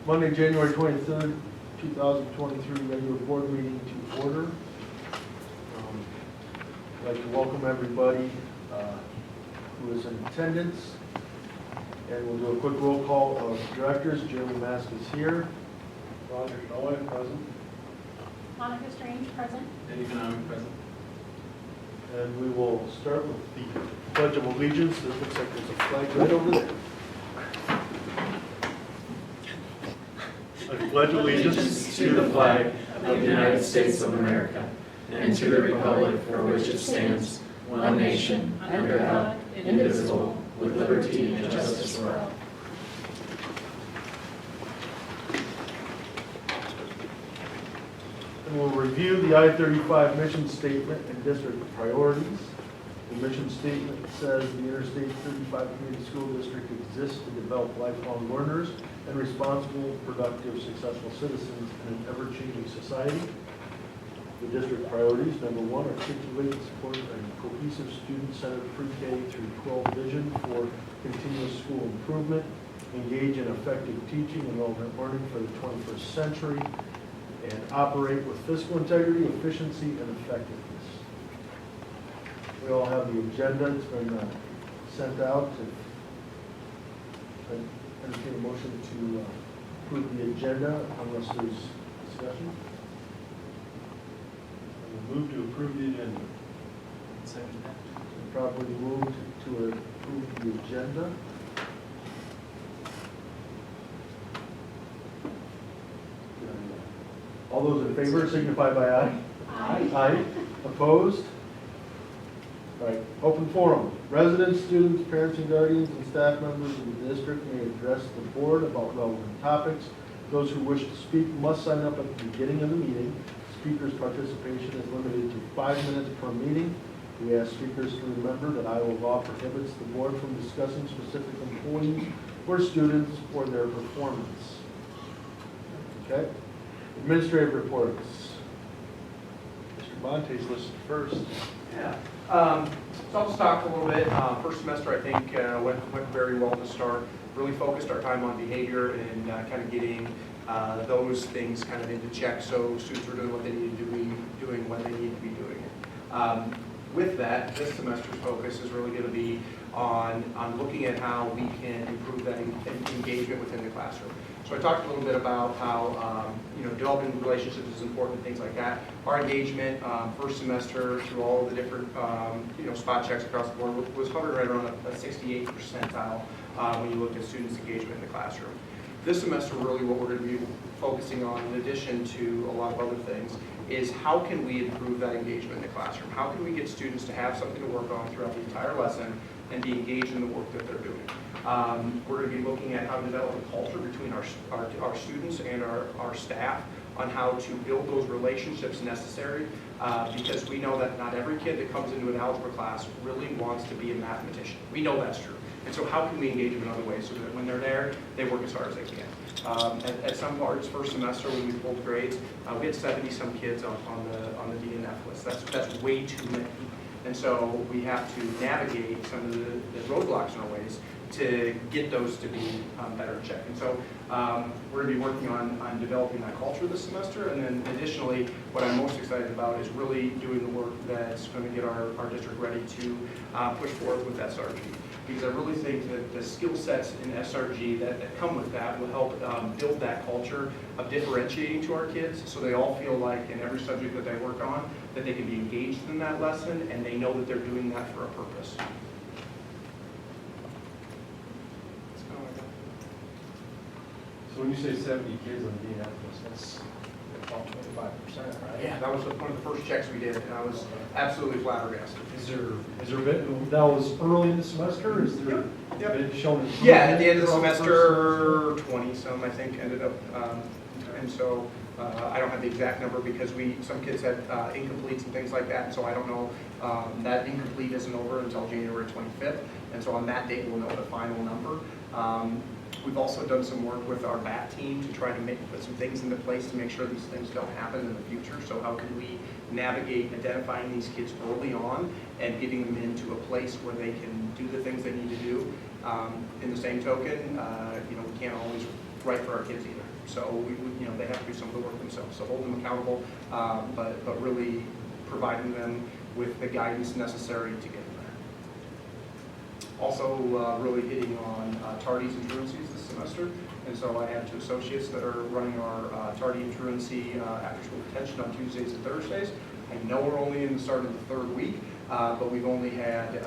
Monday, January 23rd, 2023 regular board meeting to order. I'd like to welcome everybody who is in attendance. And we'll do a quick roll call of directors. Jeremy Mask is here. Roger Noy, present. Monica Strange, present. Eddie Economic, present. And we will start with the Pledge of Allegiance. It looks like there's a flag right over there. I pledge allegiance to the flag of the United States of America and to the republic for which it stands, one nation, under God, indivisible, with liberty and justice for all. And we'll review the I-35 mission statement and district priorities. The mission statement says the Interstate 35 Community School District exists to develop lifelong learners and responsible, productive, successful citizens in an ever-changing society. The district priorities: number one, articulate and support a cohesive student-centered pre-K through 12 vision for continuous school improvement, engage in effective teaching and relevant learning for the 21st century, and operate with fiscal integrity, efficiency, and effectiveness. We all have the agenda. It's been sent out. I entertain a motion to approve the agenda unless there's discussion. I will move to approve the agenda. Second that. Properly moved to approve the agenda. All those in favor signify by aye. Aye. Aye. Opposed? All right, open forum. Residents, students, parents and guardians, and staff members of the district may address the board about relevant topics. Those who wish to speak must sign up at the beginning of the meeting. Speakers' participation is limited to 5 minutes per meeting. We ask speakers to remember that Iowa law prohibits the board from discussing specific employees or students or their performance. Okay? Administrative reports. Mr. Monte's listed first. Yeah. So I'll just talk a little bit. First semester, I think, went very well to start. Really focused our time on behavior and kind of getting those things kind of into check, so students were doing what they needed to be doing when they need to be doing it. With that, this semester's focus is really going to be on looking at how we can improve that engagement within the classroom. So I talked a little bit about how developing relationships is important, things like that. Our engagement first semester through all of the different spot checks across the board was hovering right around a 68th percentile when you looked at students' engagement in the classroom. This semester, really what we're going to be focusing on, in addition to a lot of other things, is how can we improve that engagement in the classroom? How can we get students to have something to work on throughout the entire lesson and be engaged in the work that they're doing? We're going to be looking at how to develop a culture between our students and our staff on how to build those relationships necessary, because we know that not every kid that comes into an algebra class really wants to be a mathematician. We know that's true. And so how can we engage them in other ways so that when they're there, they work as hard as they can? At some parts, first semester when we pulled grades, we had 70-some kids on the DNF list. That's way too many. And so we have to navigate some of the roadblocks in our ways to get those to be better checked. And so we're going to be working on developing that culture this semester. And then additionally, what I'm most excited about is really doing the work that's going to get our district ready to push forward with SRG. Because I really think that the skill sets in SRG that come with that will help build that culture of differentiating to our kids, so they all feel like in every subject that they work on, that they can be engaged in that lesson and they know that they're doing that for a purpose. So when you say 70 kids on the DNF list, that's about 25%, right? Yeah, that was one of the first checks we did, and I was absolutely flabbergasted. Is there been, that was early in the semester? Is there been shown? Yeah, at the end of the semester, 20-some I think ended up, and so I don't have the exact number because some kids had incompletes and things like that, and so I don't know. That incomplete isn't over until January 25th, and so on that date we'll know the final number. We've also done some work with our BAT team to try to put some things into place to make sure these things don't happen in the future. So how can we navigate identifying these kids early on and getting them into a place where they can do the things they need to do? In the same token, we can't always right for our kids either. So you know, they have to do some of the work themselves. So hold them accountable, but really providing them with the guidance necessary to get them there. Also, really hitting on tardies and truancies this semester. And so I have 2 associates that are running our tardy and truancy after-school detention on Tuesdays and Thursdays. I know we're only in the start of the 3rd week, but we've only had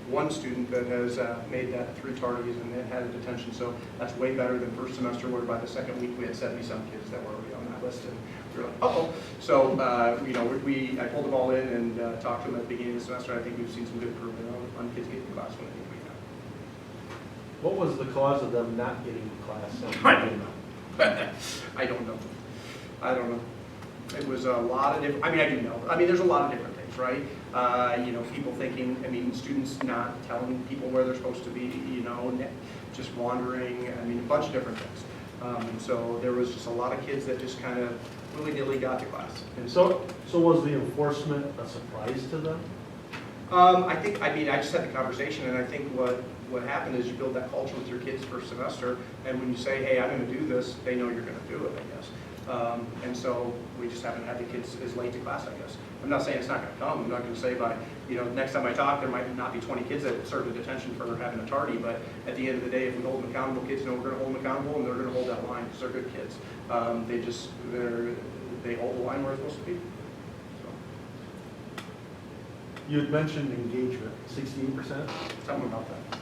1 student that has made that 3 tardies and then had a detention. So that's way better than first semester, where by the 2nd week we had 70-some kids that were already on that list. And we were like, uh-oh. So, you know, I pulled them all in and talked to them at the beginning of the semester. I think we've seen some good improvement on kids getting to class when they think we have. What was the cause of them not getting to class? I don't know. I don't know. I don't know. It was a lot of different, I mean, I do know. I mean, there's a lot of different things, right? You know, people thinking, I mean, students not telling people where they're supposed to be, you know, just wandering, I mean, a bunch of different things. So there was just a lot of kids that just kind of willy-nilly got to class. And So was the enforcement a surprise to them? I think, I mean, I just had the conversation, and I think what happened is you build that culture with your kids first semester, and when you say, hey, I'm going to do this, they know you're going to do it, I guess. And so we just haven't had the kids as late to class, I guess. I'm not saying it's not going to come. I'm not going to say by, you know, next time I talk, there might not be 20 kids that served a detention for having a tardy, but at the end of the day, if we hold them accountable, kids know we're going to hold them accountable, and they're going to hold that line because they're good kids. They hold the line where it's supposed to be. So. You had mentioned engagement, 68%. Tell them about that.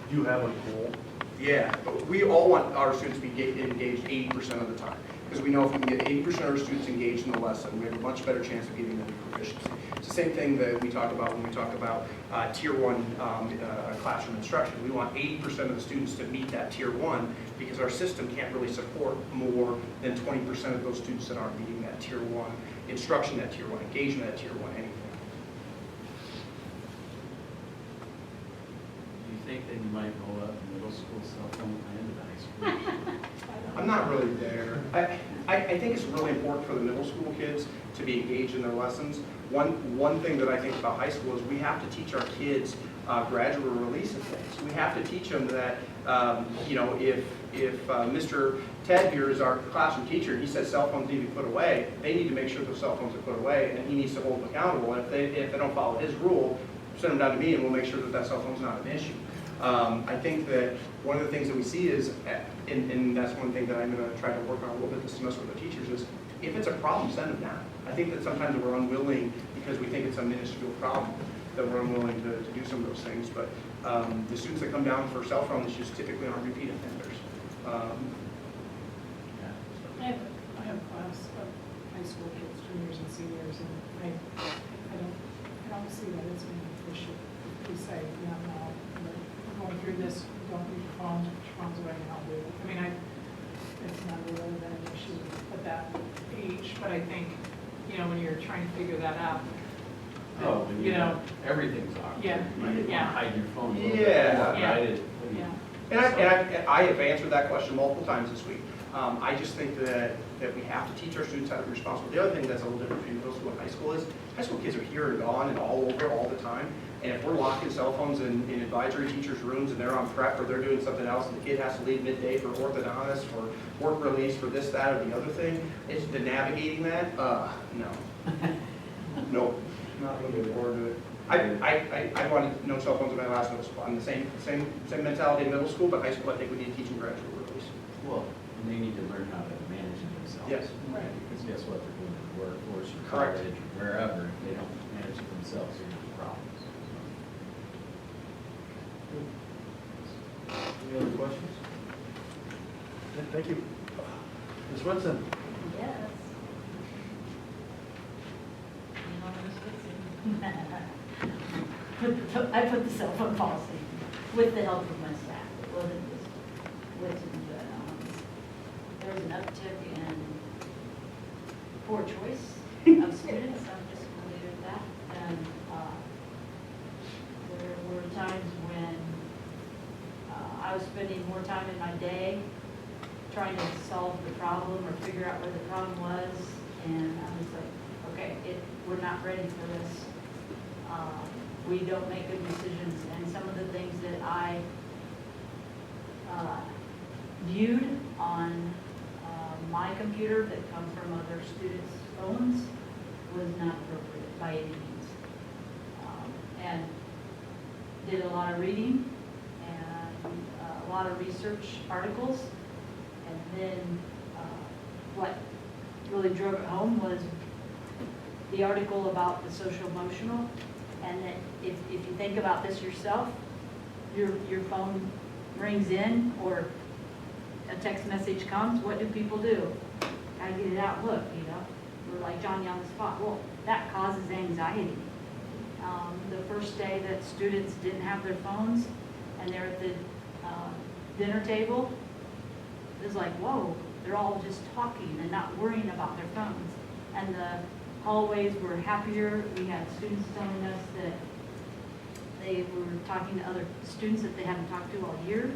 Do you have a goal? Yeah, we all want our students to be engaged 80% of the time. Because we know if we can get 80% of our students engaged in the lesson, we have a much better chance of getting them to proficiency. It's the same thing that we talk about when we talk about Tier 1 classroom instruction. We want 80% of the students to meet that Tier 1 because our system can't really support more than 20% of those students that aren't meeting that Tier 1 instruction, that Tier 1 engagement, that Tier 1 anything. Do you think that you might roll out the middle school cell phone plan to the high school? I'm not really there. I think it's really important for the middle school kids to be engaged in their lessons. One thing that I think about high school is we have to teach our kids gradual release of things. We have to teach them that, you know, if Mr. Ted here is our classroom teacher, and he says cell phones need to be put away, they need to make sure those cell phones are put away, and he needs to hold them accountable. And if they don't follow his rule, send them down to me, and we'll make sure that that cell phone's not an issue. I think that one of the things that we see is, and that's one thing that I'm going to try to work on a little bit this semester with the teachers, is if it's a problem, send them down. I think that sometimes we're unwilling, because we think it's a minuscule problem, that we're unwilling to do some of those things. But the students that come down for cell phone issues typically aren't repeat offenders. I have a class of high school kids, juniors and seniors, and I don't see that as being an issue. We say, yeah, no, we're going through this, don't leave your phones, put your phones away, and I'll do it. I mean, it's not really an issue at that age, but I think, you know, when you're trying to figure that out, Oh, when you know, everything's off. Yeah, You might want to yeah. hide your phone a little Yeah. bit more, Yeah. right? yeah. And I have answered that question multiple times this week. I just think that we have to teach our students how to be responsible. The other thing that's a little different between middle school and high school kids are here and gone and all over all the time. And if we're locking cell phones in advisory teachers' rooms and they're on prep or they're doing something else and the kid has to leave midday for orthodontist, for work release, for this, that, or the other thing, it's the navigating that, no. Nope, not looking forward to it. I wanted no cell phones in my last middle school. I'm the same mentality in middle school, but high school I think we need to teach them gradual release. Well, and they need to learn how to manage it themselves. Yes. Right. Because guess what, they're going to the workforce or Correct. college or wherever, if they don't manage it themselves, they're going to have problems. Any other questions? Thank you. Ms. Woodson? Yes. I put the cell phone policy with the help of my staff. It wasn't just Whitson, but there was an uptick in poor choice of students. I'm just going to leave it at that. And there were times when I was spending more time in my day trying to solve the problem or figure out where the problem was, and I was like, okay, we're not ready for this. We don't make good decisions, and some of the things that I viewed on my computer that come from other students' phones was not appropriate by any means. And did a lot of reading and a lot of research articles. And then what really drove it home was the article about the social emotional, and that if you think about this yourself, your phone rings in or a text message comes, what do people do? Gotta get it out, look, you know, we're like Johnny on the spot. Well, that causes anxiety. The first day that students didn't have their phones and they're at the dinner table, it was like, whoa, they're all just talking and not worrying about their phones. And the hallways were happier. We had students telling us that they were talking to other students that they haven't talked to all year.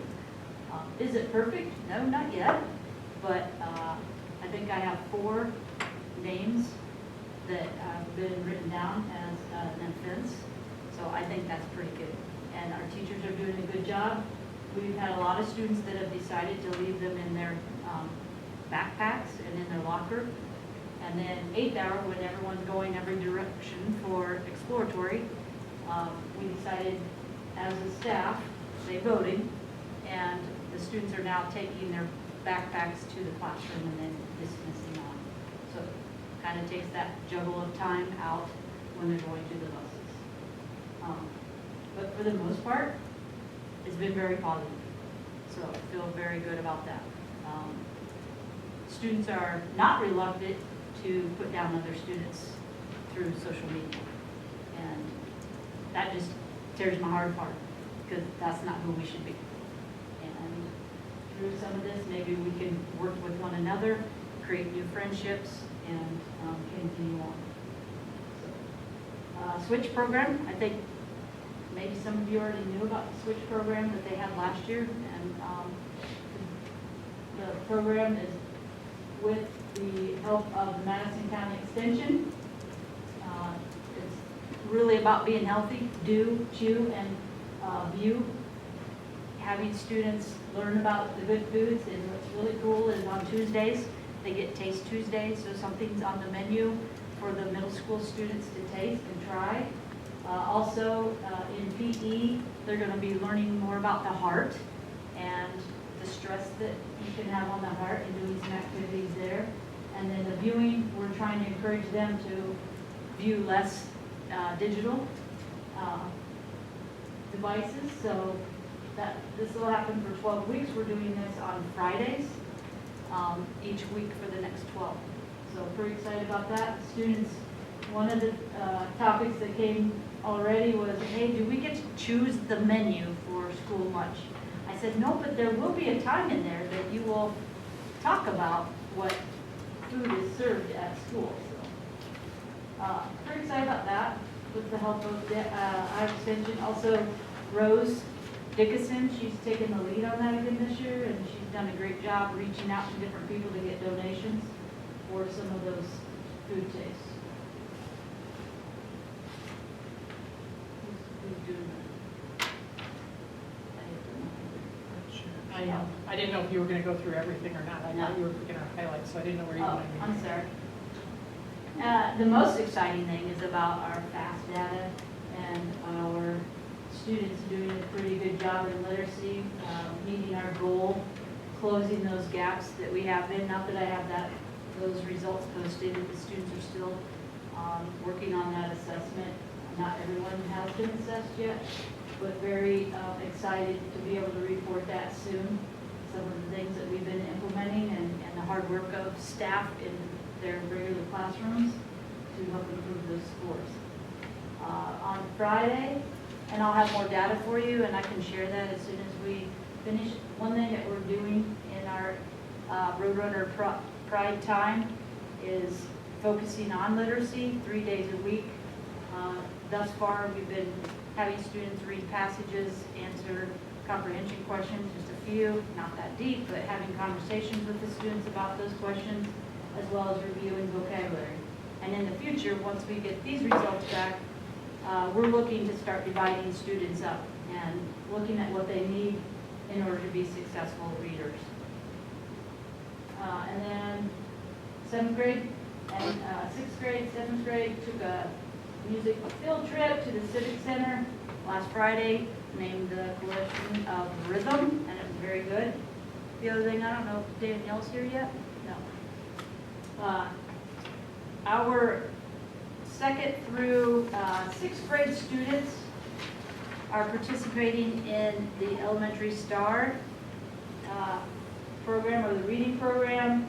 Is it perfect? No, not yet. But I think I have 4 names that have been written down as an offense. So I think that's pretty good. And our teachers are doing a good job. We've had a lot of students that have decided to leave them in their backpacks and in their locker. And then 8th hour, when everyone's going every direction for exploratory, we decided as a staff, they voted, and the students are now taking their backpacks to the classroom and then dismissing on. So it kind of takes that juggle of time out when they're going to the buses. But for the most part, it's been very positive. So I feel very good about that. Students are not reluctant to put down other students through social media. And that just tears my heart apart, because that's not who we should be. And through some of this, maybe we can work with one another, create new friendships, and continue on. So, Switch program, I think maybe some of you already knew about the Switch program that they had last year. And the program is with the help of the Madison County Extension. It's really about being healthy, do, chew, and view. Having students learn about the good foods, and what's really cool is on Tuesdays, they get Taste Tuesdays, so something's on the menu for the middle school students to taste and try. Also, in PE, they're going to be learning more about the heart and the stress that you can have on the heart, and doing some activities there. And then the viewing, we're trying to encourage them to view less digital devices. So this will happen for 12 weeks. We're doing this on Fridays each week for the next 12. So pretty excited about that. Students, one of the topics that came already was, hey, do we get to choose the menu for school lunch? I said, no, but there will be a time in there that you will talk about what food is served at school. So, pretty excited about that with the help of our extension. Also, Rose Dickinson, she's taken the lead on that again this year, and she's done a great job reaching out to different people to get donations for some of those food tastes. Who's doing that? I didn't know if you were going to go through everything or not. I thought you were picking out highlights, so I didn't know where you were going. I'm sorry. The most exciting thing is about our FAST data and our students doing a pretty good job in literacy, meeting our goal, closing those gaps that we have been. Not that I have those results posted, the students are still working on that assessment. Not everyone has been assessed yet, but very excited to be able to report that soon. Some of the things that we've been implementing and the hard work of staff in their regular classrooms to help improve those scores. On Friday, and I'll have more data for you, and I can share that as soon as we finish. One thing that we're doing in our Roadrunner Pride time is focusing on literacy 3 days a week. Thus far, we've been having students read passages, answer comprehension questions, just a few, not that deep, but having conversations with the students about those questions, as well as reviewing vocabulary. And in the future, once we get these results back, we're looking to start dividing students up and looking at what they need in order to be successful readers. 7th grade and 6th grade, 7th grade took a music field trip to the Civic Center last Friday, named the collection of Rhythm, and it was very good. The other thing, I don't know if Danielle's here yet? No. Our 2nd through 6th grade students are participating in the Elementary Star program, or the reading program,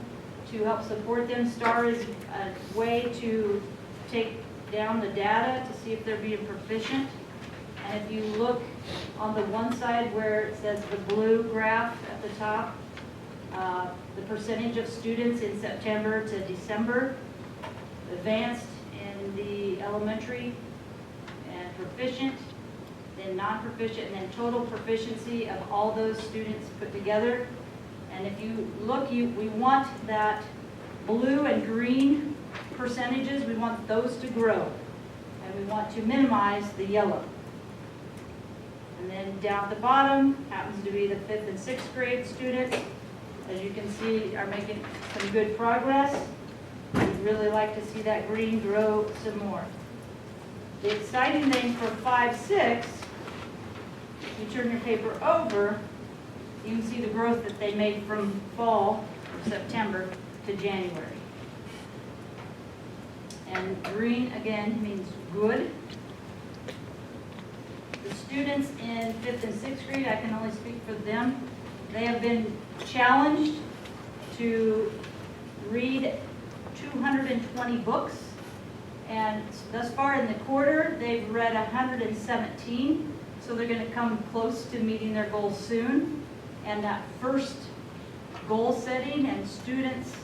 to help support them. STAR is a way to take down the data to see if they're being proficient. And if you look on the one side where it says the blue graph at the top, the percentage of students in September to December, advanced in the elementary, and proficient, then non-proficient, and then total proficiency of all those students put together. And if you look, we want that blue and green percentages, we want those to grow. And we want to minimize the yellow. And then down at the bottom happens to be the 5th and 6th grade students. As you can see, are making some good progress. We'd really like to see that green grow some more. The exciting thing for 5, 6, if you turn your paper over, you can see the growth that they made from fall, or September, to January. And green, again, means good. The students in 5th and 6th grade, I can only speak for them, they have been challenged to read 220 books. And thus far in the quarter, they've read 117. So they're going to come close to meeting their goals soon. And that first goal setting and students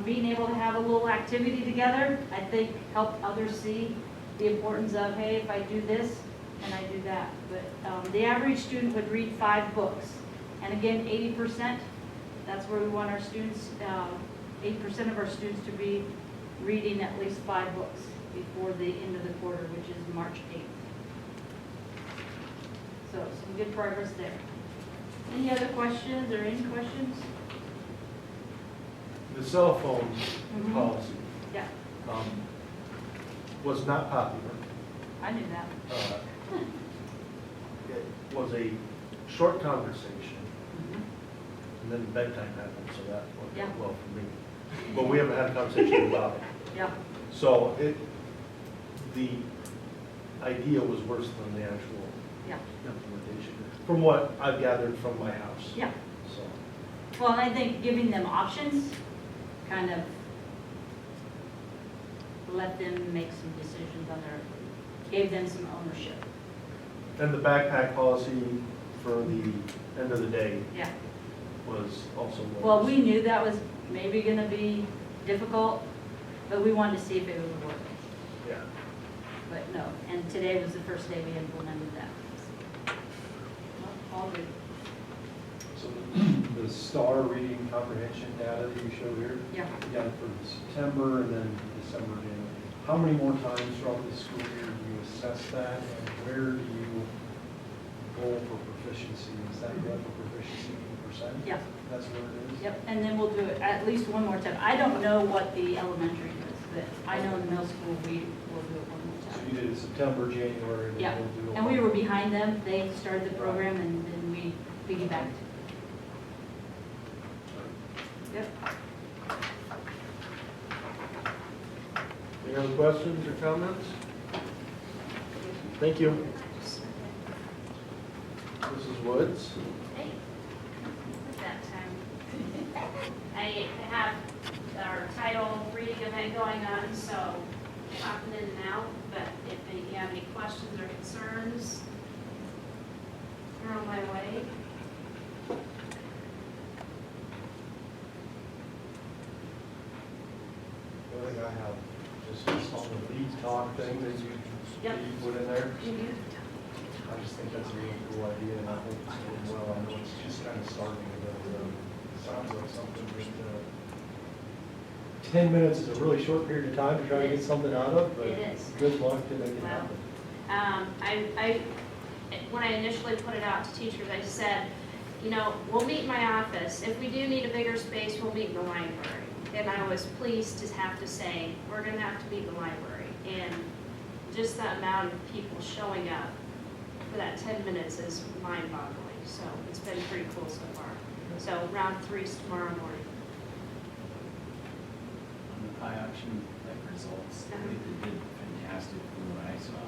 being able to have a little activity together, I think helped others see the importance of, hey, if I do this and I do that. But the average student would read 5 books. And again, 80%, that's where we want our students, 80% of our students to be reading at least 5 books before the end of the quarter, which is March 8th. So some good progress there. Any other questions or any questions? The cell phone policy Yeah, was not popular. I knew that. It was a short conversation, and then bedtime happened, so that worked Yeah. well for me. But we haven't had a conversation about it. Yeah, So the idea was worse than the actual yeah, implementation, from what I've gathered from my house. yeah. So, Well, and I think giving them options kind of let them make some decisions on their, gave them some ownership. and the backpack policy for the end of the day Yeah. was also. Well, we knew that was maybe going to be difficult, but we wanted to see if it would work. Yeah. But no, and today was the first day we implemented that. Well, all good. So the STAR reading comprehension data that you show here, Yeah. you got it for September and then December, January. How many more times throughout the school year do you assess that, and where do you go for proficiency? Is that good for proficiency 80%? Yeah. That's what it is? Yep, and then we'll do it at least one more time. I don't know what the elementary is, but I know in the middle school we will do it one more So time. you did it September, January, and Yeah, then we'll do it. and we were behind them. They started the program and then we piggybacked. Yep. Any other questions or comments? Thank you. Mrs. Woods? Hey, at that time. I have our title reading event going on, so popping in and out, but if you have any questions or concerns, throw my way. The other thing I have, just on the lead talk thing that you put in there. I just think that's a really cool idea, and I hope it's doing well. I know it's just kind of starting, but sounds like something that 10 minutes is a really short period of time to try to get something out of, but It is. good luck to make it Well, happen. when I initially put it out to teachers, I said, you know, we'll meet in my office. If we do need a bigger space, we'll meet in the library. and I was pleased to have to say, we're gonna have to leave the library. And just the amount of people showing up for that 10 minutes is mind-boggling. So it's been pretty cool so far. So round 3's tomorrow morning. On the pie auction, like results, I think they did fantastic from what I saw.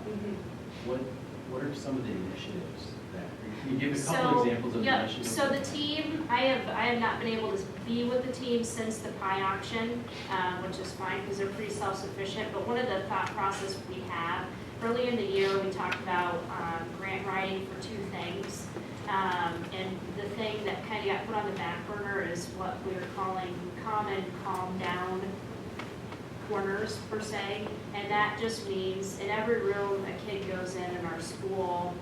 What are some of the initiatives that, can you give a couple examples of Yep. initiatives? So the team, I have not been able to be with the team since the pie auction, which is fine because they're pretty self-sufficient. But one of the thought process we have, early in the year, we talked about grant writing for 2 things. And the thing that kind of got put on the back burner is what we were calling common calm down corners per se. And that just means in every room a kid goes in our school,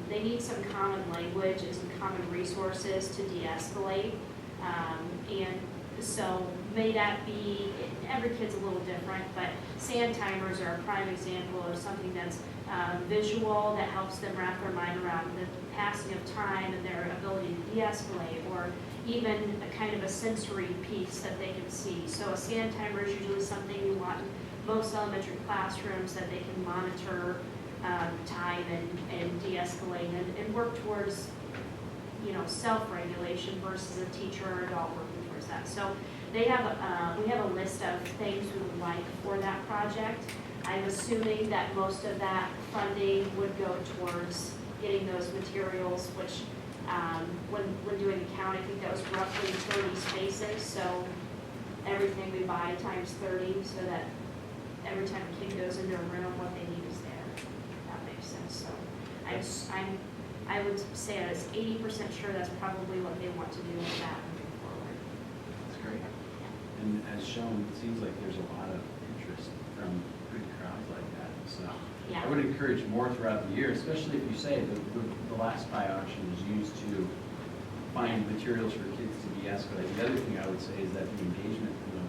they need some common language and some common resources to de-escalate. And so may that be, every kid's a little different, but sand timers are a prime example of something that's visual that helps them wrap their mind around the passing of time and their ability to de-escalate, or even a kind of a sensory piece that they can see. So a sand timer is usually something you want in most elementary classrooms that they can monitor time and de-escalate and work towards, you know, self-regulation versus a teacher or adult working towards that. So they have we have a list of things we would like for that project. I'm assuming that most of that funding would go towards getting those materials, which when doing the count, I think that was roughly 30 spaces. So everything we buy times 30, so that every time a kid goes into a room, what they need is there. That makes sense. So I would say I was 80% sure that's probably what they want to do with that moving forward. That's great. And as shown, it seems like there's a lot of interest from big crowds like that. So Yeah. I would encourage more throughout the year, especially if you say the last pie auction was used to find materials for kids to de-escalate. The other thing I would say is that the engagement, you know,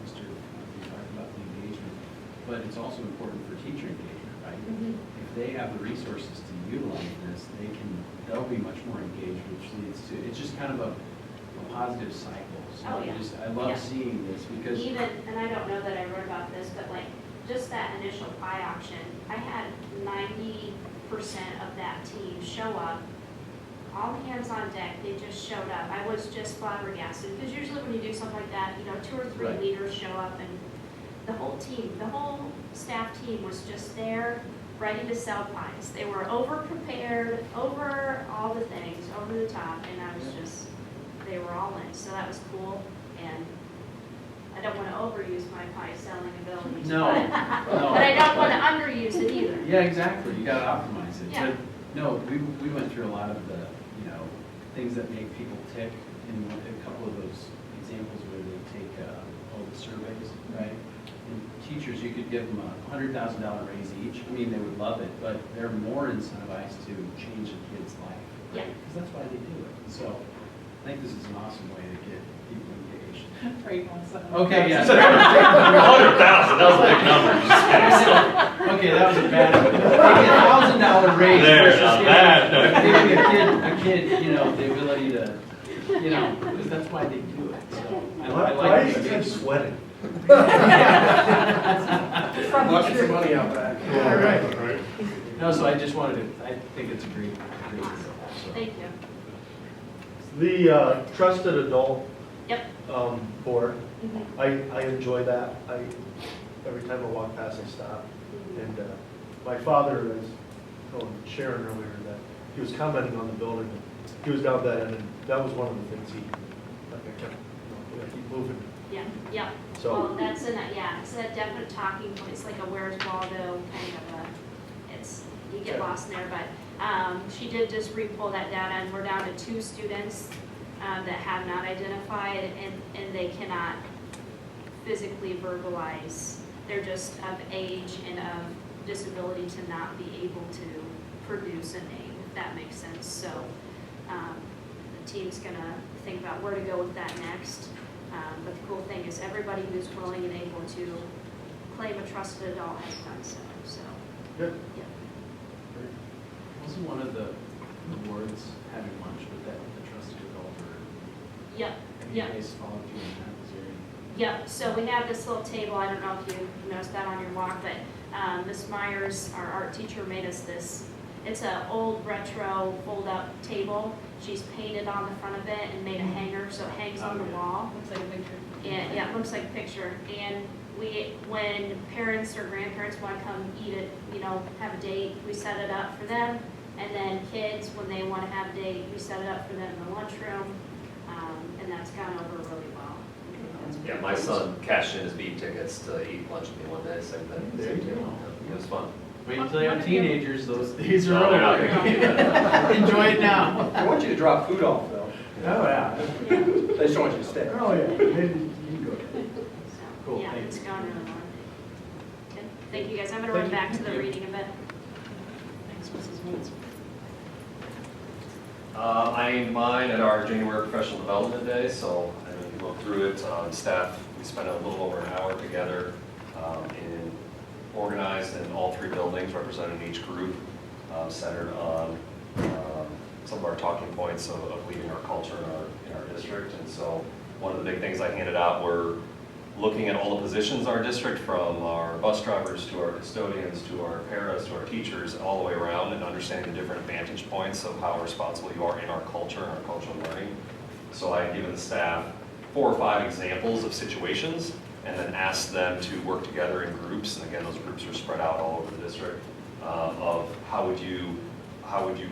Mr. You talked about the engagement, but it's also important for teacher engagement, right? If they have the resources to utilize this, they'll be much more engaged, which leads to, it's just kind of a positive cycle. So Oh, yeah. I love Yeah. seeing this because Even, and I don't know that I wrote about this, but like, just that initial pie auction, I had 90% of that team show up, all hands on deck, they just showed up. I was just flabbergasted, because usually when you do something like that, you know, 2 or 3 Right. leaders show up, and the whole team, the whole staff team was just there, ready to sell pies. They were over-prepared, over all the things, over the top, and I was just, they were all in, so that was cool, and I don't want to overuse my pie selling abilities. No, but, no. but I don't want to underuse it either. Yeah, exactly. You got to optimize it. Yeah. But no, we went through a lot of the, you know, things that make people tick. In a couple of those examples where they take all the surveys, right? And teachers, you could give them a $100,000 raise each. I mean, they would love it, but they're more incentivized to change a kid's life, right? Yeah. Because that's why they do it. So I think this is an awesome way to get people engaged. Right, once that- Okay, yeah. 100,000, that was a big number. Just kidding. Okay, that was a bad one. Maybe $1,000 raise There, versus not bad. giving a kid, you know, the ability to, you know, because that's why they do it. So I Why like is the the kid engagement. sweating? Watching some money out back. Yeah, right. No, so I just wanted to, I think it's a great deal. So. Thank you. The trusted adult Yep. board, Mhm. I enjoy that. Every time I walk past, I stop. And my father, as told Sharon earlier, that he was commenting on the building. He was down that end, and that was one of the things he, like, I kept, you know, keep moving. Yeah, yeah. So- Well, that's it's a definite talking point. It's like a Where's Waldo kind of you get Yeah. lost in there, but she did just re-pull that data, and we're down to 2 students that have not identified, and they cannot physically verbalize. They're just of age and of disability to not be able to produce a name, if that makes sense. So the team's gonna think about where to go with that next. But the cool thing is everybody who's willing and able to claim a trusted adult has done so. So, Good. yeah. Wasn't one of the awards having lunch with the trusted adult? Or Yep, have you yep. guys followed through on that? Is there any? Yep, so we have this little table, I don't know if you noticed that on your walk, but Ms. Myers, our art teacher, made us this. It's an old retro fold-up table. She's painted on the front of it and made a hanger so it hangs on the wall. Looks like a picture. And, yeah, it looks like a picture. And when parents or grandparents want to come eat it, have a date, we set it up for them. And then kids, when they want to have a date, we set it up for them in the lunchroom. And that's gone over really well. Yeah, my son cashed in his beef tickets to eat lunch with me one day, same thing. There you go. It was fun. Wait until you have teenagers, those days are No, they're not over. gonna do that. Enjoy it now. I want you to drop food off, though. Oh, yeah. They just don't want you to stay. Oh, yeah. Maybe you can go. Cool, Yeah, thank it's you. gone really well. Good. Thank you guys. I'm gonna run back to the reading of it. Thanks, Mrs. Woods. I aimed mine at our January Professional Development Day, so I know you go through it. Staff, we spent a little over an hour together in organized in all 3 buildings, represented in each group, centered on some of our talking points of leading our culture in our district. And so one of the big things I handed out were looking at all the positions in our district, from our bus drivers to our custodians to our paras to our teachers, all the way around, and understanding the different vantage points of how responsible you are in our culture and our cultural learning. So I had given the staff 4 or 5 examples of situations and then asked them to work together in groups, and again, those groups are spread out all over the district, of how would you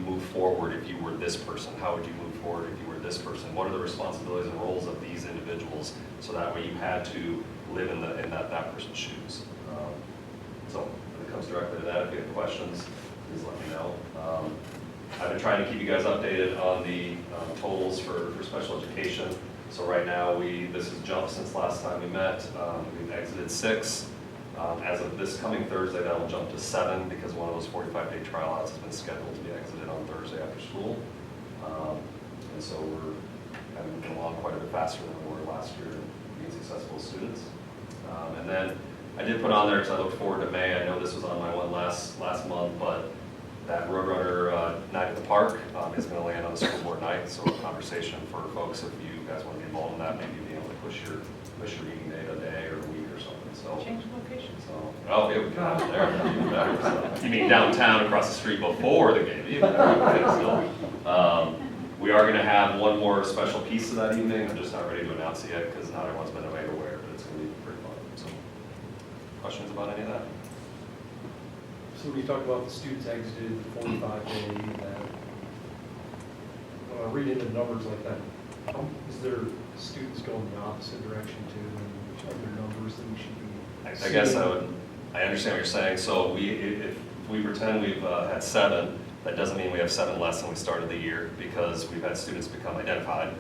move forward if you were this person? How would you move forward if you were this person? What are the responsibilities and roles of these individuals? So that way you had to live in that person's shoes. So when it comes directly to that, if you have questions, please let me know. I've been trying to keep you guys updated on the totals for special education. So right now, this has jumped since last time we met. We've exited 6. As of this coming Thursday, that'll jump to 7 because one of those 45-day trial outs has been scheduled to be exited on Thursday after school. And so we're moving along quite a bit faster than we were last year in being successful students. And then I did put on there, because I look forward to May. I know this was on my one last month, but that Roadrunner night at the park is going to land on the school board night. So a conversation for folks, if you guys want to be involved in that, maybe being able to push your meeting date a day or a week or something. So. Change location. So, oh, yeah, we got it there, even better. So, you mean downtown across the street before the game, even better. Okay, so, we are going to have one more special piece of that evening. I'm just not ready to announce it yet because not everyone's been made aware, but it's going to be pretty fun. So, questions about any of that? So we talked about the students exited, the 45-day, that when I read into numbers like that, is there students going the opposite direction too, and are there numbers that we should be? I guess I understand what you're saying. So if we pretend we've had 7, that doesn't mean we have 7 less than we started the year because we've had students become identified.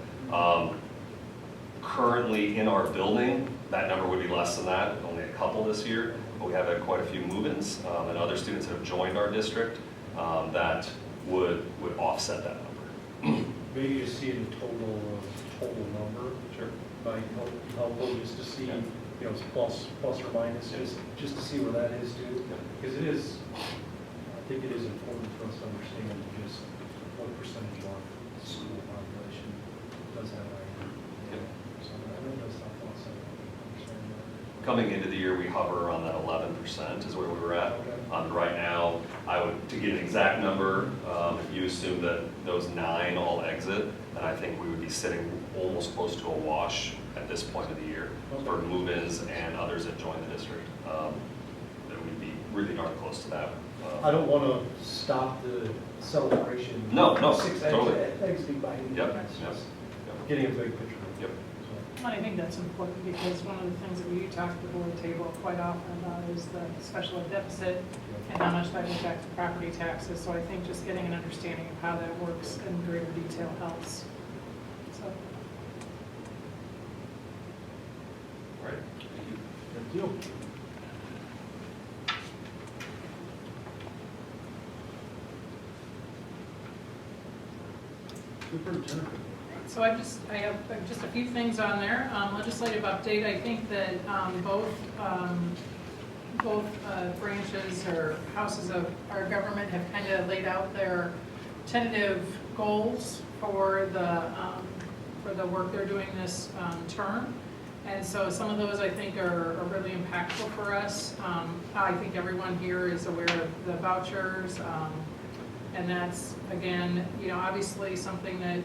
Currently in our building, that number would be less than that, only a couple this year, but we have had quite a few move-ins and other students that have joined our district that would offset that number. Maybe you see the total number. Sure. Might helpful just to see, it's plus or minus, just to see where that is too. Because it is, I think it is important for us to understand just what percentage of our school population does have IEP. So I know that's not possible. Understand that. Coming into the year, we hover around that 11% is where we were at. Right now, to get an exact number, if you assume that those 9 all exit, then I think we would be sitting almost close to a wash at this point of the year for move-ins and others that join the district. That would be really darn close to that. I don't want to stop the celebration. No, 6 totally. exiting by any Yep, means. yep, Just yep. getting a big picture. Yep. So, I think that's important because one of the things that we talk at the board table quite often about is the special ed deficit and how much that impacts property taxes. So I think just getting an understanding of how that works in greater detail helps. So. Right. Thank you. Superintendent. So I have just a few things on there. Legislative update, I think that both branches or houses of our government have kind of laid out their tentative goals for the work they're doing this term. And so some of those I think are really impactful for us. I think everyone here is aware of the vouchers. And that's, again, obviously something that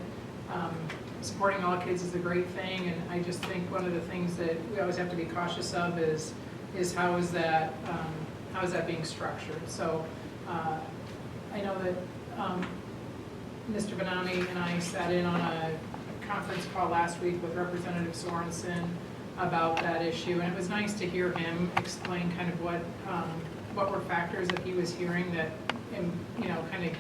supporting all kids is a great thing. And I just think one of the things that we always have to be cautious of is how is that being structured. So I know that Mr. Benami and I sat in on a conference call last week with Representative Sorensen about that issue, and it was nice to hear him explain kind of what were factors that he was hearing that, kind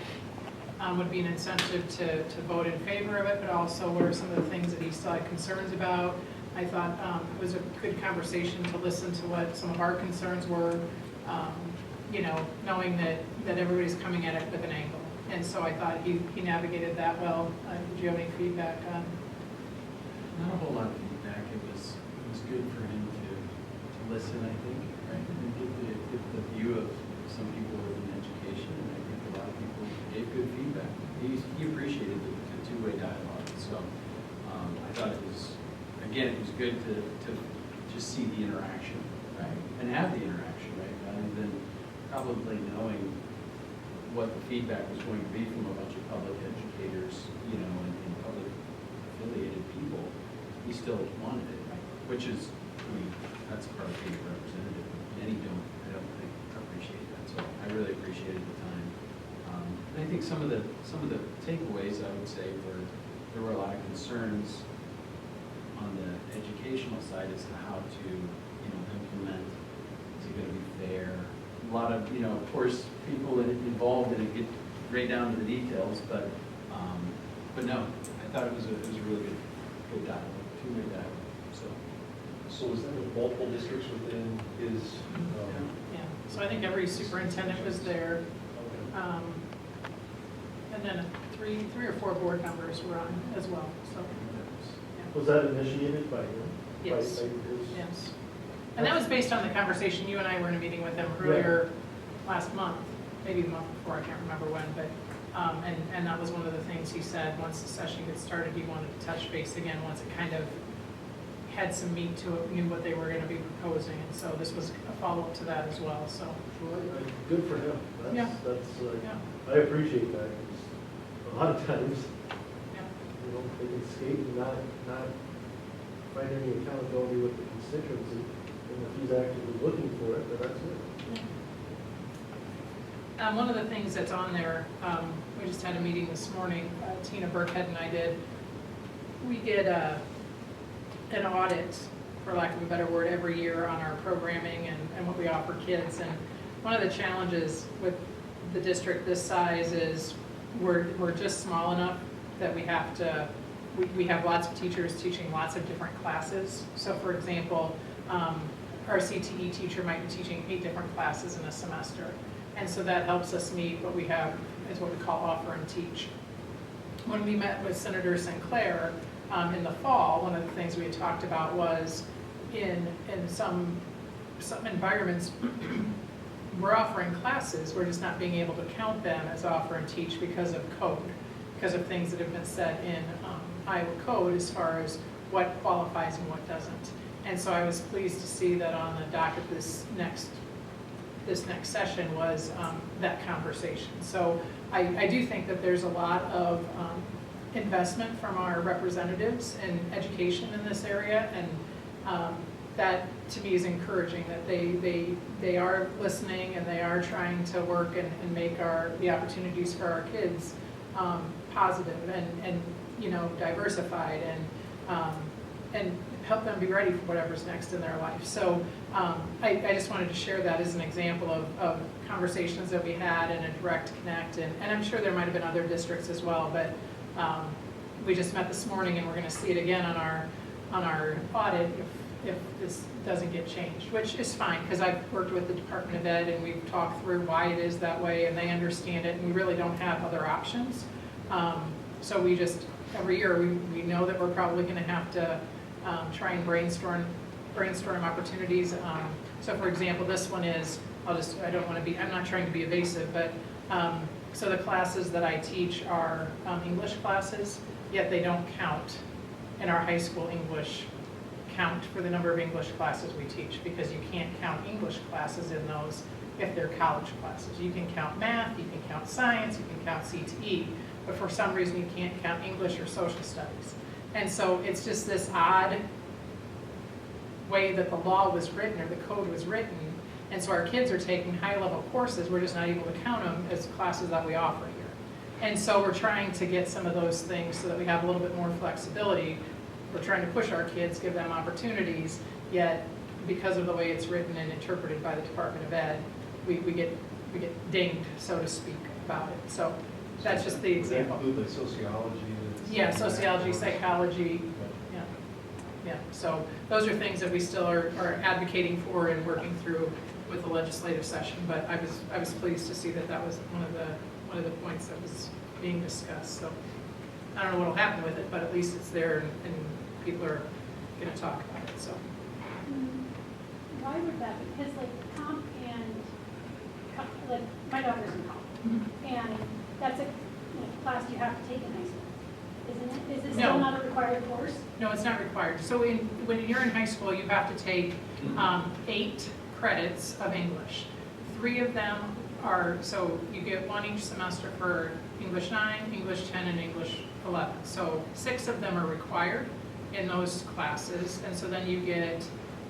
of would be an incentive to vote in favor of it, but also what are some of the things that he still had concerns about. I thought it was a good conversation to listen to what some of our concerns were, knowing that everybody's coming at it with an angle. And so I thought he navigated that well. Did you have any feedback on? Not a whole lot of feedback. It was good for him to listen, I think, right? And get the view of some people within education, and I think a lot of people gave good feedback. He appreciated the two-way dialogue. So I thought it was good to just see the interaction, right? And have the interaction, right? Rather than probably knowing what the feedback was going to be from a bunch of public educators, and public affiliated people. He still wanted it, which is, that's part of being a representative. Many I don't think appreciate that. So I really appreciated the time. And I think some of the takeaways I would say were there were a lot of concerns on the educational side as to how to implement. Is it going to be fair? A lot of of course people involved in it get right down to the details, but no, I thought it was a really good dialogue, two-way dialogue. So was that with multiple districts within his? Yeah. So I think every superintendent was there. Okay. And then three or four board members were on as well, so. Yeah. Was that initiated by him? Yes. By his- Yes. And that was based on the conversation you and I were in a meeting with him earlier last month, maybe the month before, I can't remember when, but, and that was one of the things he said, once the session gets started, he wanted to touch base again, once it kind of had some meat to it, knew what they were gonna be proposing, and so this was a follow-up to that as well, so. Well, good for him. Yeah. I appreciate that. 'Cause a lot of times, Yeah. they can skate and not find any accountability with the constituency. And if he's actively looking for it, then that's it. One of the things that's on there, we just had a meeting this morning, Tina Burkhead and I did. We did an audit, for lack of a better word, every year on our programming and what we offer kids. And one of the challenges with the district this size is we're just small enough that we have lots of teachers teaching lots of different classes. So for example, our CTE teacher might be teaching 8 different classes in a semester. And so that helps us meet what we have is what we call offer and teach. When we met with Senator Sinclair in the fall, one of the things we had talked about was in some environments, we're offering classes, we're just not being able to count them as offer and teach because of code, because of things that have been said in Iowa code as far as what qualifies and what doesn't. And so I was pleased to see that on the docket this next session was that conversation. So I do think that there's a lot of investment from our representatives in education in this area, and that to me is encouraging that they are listening and they are trying to work and make the opportunities for our kids positive and diversified and help them be ready for whatever's next in their life. So I just wanted to share that as an example of conversations that we had and a direct connect, and I'm sure there might have been other districts as well, but we just met this morning and we're going to see it again on our audit if this doesn't get changed, which is fine because I've worked with the Department of Ed and we've talked through why it is that way and they understand it, and we really don't have other options. So we just, every year we know that we're probably going to have to try and brainstorm opportunities. So for example, this one is, I'm not trying to be evasive, but so the classes that I teach are English classes, yet they don't count in our high school English count for the number of English classes we teach, because you can't count English classes in those if they're college classes. You can count math, you can count science, you can count CTE, but for some reason you can't count English or social studies. And so it's just this odd way that the law was written or the code was written. And so our kids are taking high-level courses, we're just not able to count them as classes that we offer here. And so we're trying to get some of those things so that we have a little bit more flexibility. We're trying to push our kids, give them opportunities, yet because of the way it's written and interpreted by the Department of Ed, we get dinged, so to speak, about it. So that's just the example. Include like sociology? Yeah, sociology, psychology, yeah. So those are things that we still are advocating for and working through with the legislative session. But I was pleased to see that that was one of the points that was being discussed. So I don't know what will happen with it, but at least it's there and people are going to talk about it. So Why would that be? Because like comp and, like my daughter's in comp, and that's a class you have to take in high school, isn't it? Is it still No. not a required course? no, it's not required. So when you're in high school, you have to take 8 credits of English. 3 of them are, so you get 1 each semester for English 9, English 10, and English 11. So 6 of them are required in those classes, and so then you get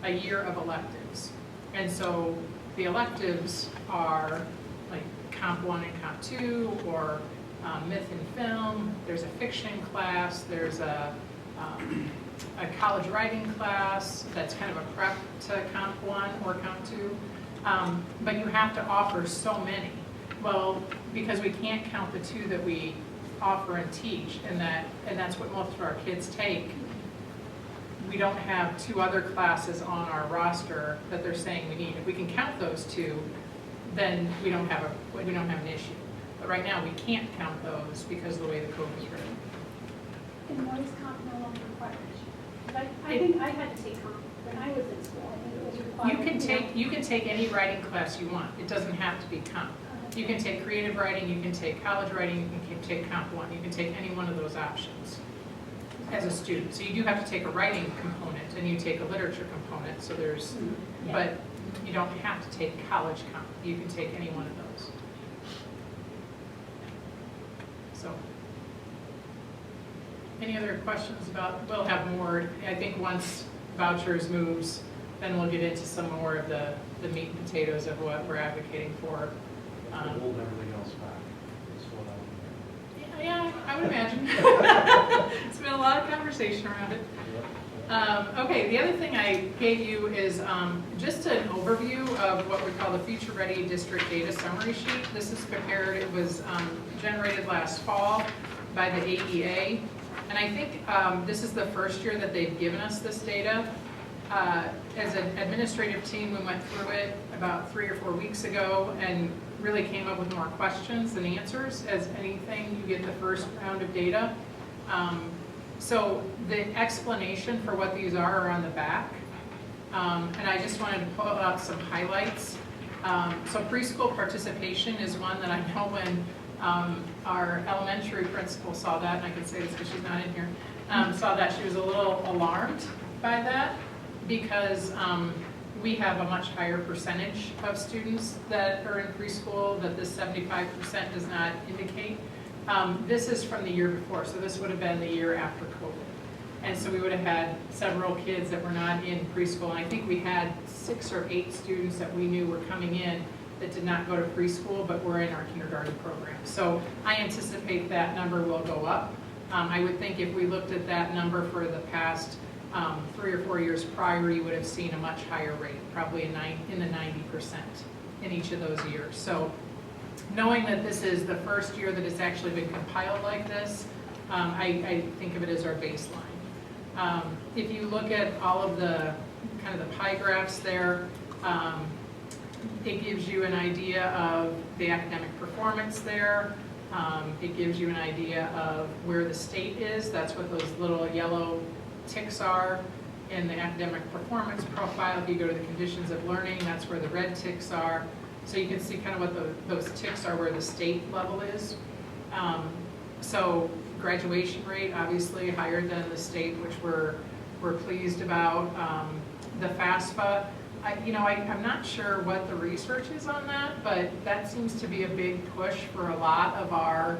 a year of electives. And so the electives are like Comp 1 and Comp 2, or Myth and Film, there's a fiction class, there's a college writing class that's kind of a prep to Comp 1 or Comp 2. But you have to offer so many. Well, because we can't count the 2 that we offer and teach, and that's what most of our kids take. We don't have 2 other classes on our roster that they're saying we need. If we can count those 2, then we don't have an issue. But right now we can't count those because of the way the code is written. And what is comp no longer required? I think I had to take comp when I was in school. I think it was required. You can take any writing class you want. It doesn't have to be comp. You can take creative writing, you can take college writing, you can take Comp 1. You can take any one of those options as a student. So you do have to take a writing component and you take a literature component. So there's, but you don't have to take college comp. You can take any one of those. So, any other questions about, we'll have more, I think once vouchers moves, then we'll get into some more of the meat and potatoes of what we're advocating for. Hold everything else back. That's what Yeah, I would imagine. It's been a lot of conversation around it. Okay, the other thing I gave you is just an overview of what we call the Future Ready District Data Summary Sheet. This is prepared, it was generated last fall by the AEA. And I think this is the first year that they've given us this data. As an administrative team, we went through it about 3 or 4 weeks ago and really came up with more questions than answers. As anything, you get the first round of data. So the explanation for what these are on the back. And I just wanted to pull out some highlights. So preschool participation is one that I know when our elementary principal saw that, and I can say this because she's not in here, saw that, she was a little alarmed by that because we have a much higher percentage of students that are in preschool that this 75% does not indicate. This is from the year before, so this would have been the year after COVID. And so we would have had several kids that were not in preschool. And I think we had 6 or 8 students that we knew were coming in that did not go to preschool, but were in our kindergarten program. So I anticipate that number will go up. I would think if we looked at that number for the past 3 or 4 years prior, you would have seen a much higher rate, probably in the 90% in each of those years. So knowing that this is the first year that it's actually been compiled like this, I think of it as our baseline. If you look at all of the kind of the pie graphs there, it gives you an idea of the academic performance there. It gives you an idea of where the state is. That's what those little yellow ticks are in the academic performance profile. If you go to the conditions of learning, that's where the red ticks are. So you can see kind of what those ticks are where the state level is. So graduation rate, obviously higher than the state, which we're We're pleased about the FAFSA. I'm not sure what the research is on that, but that seems to be a big push for a lot of our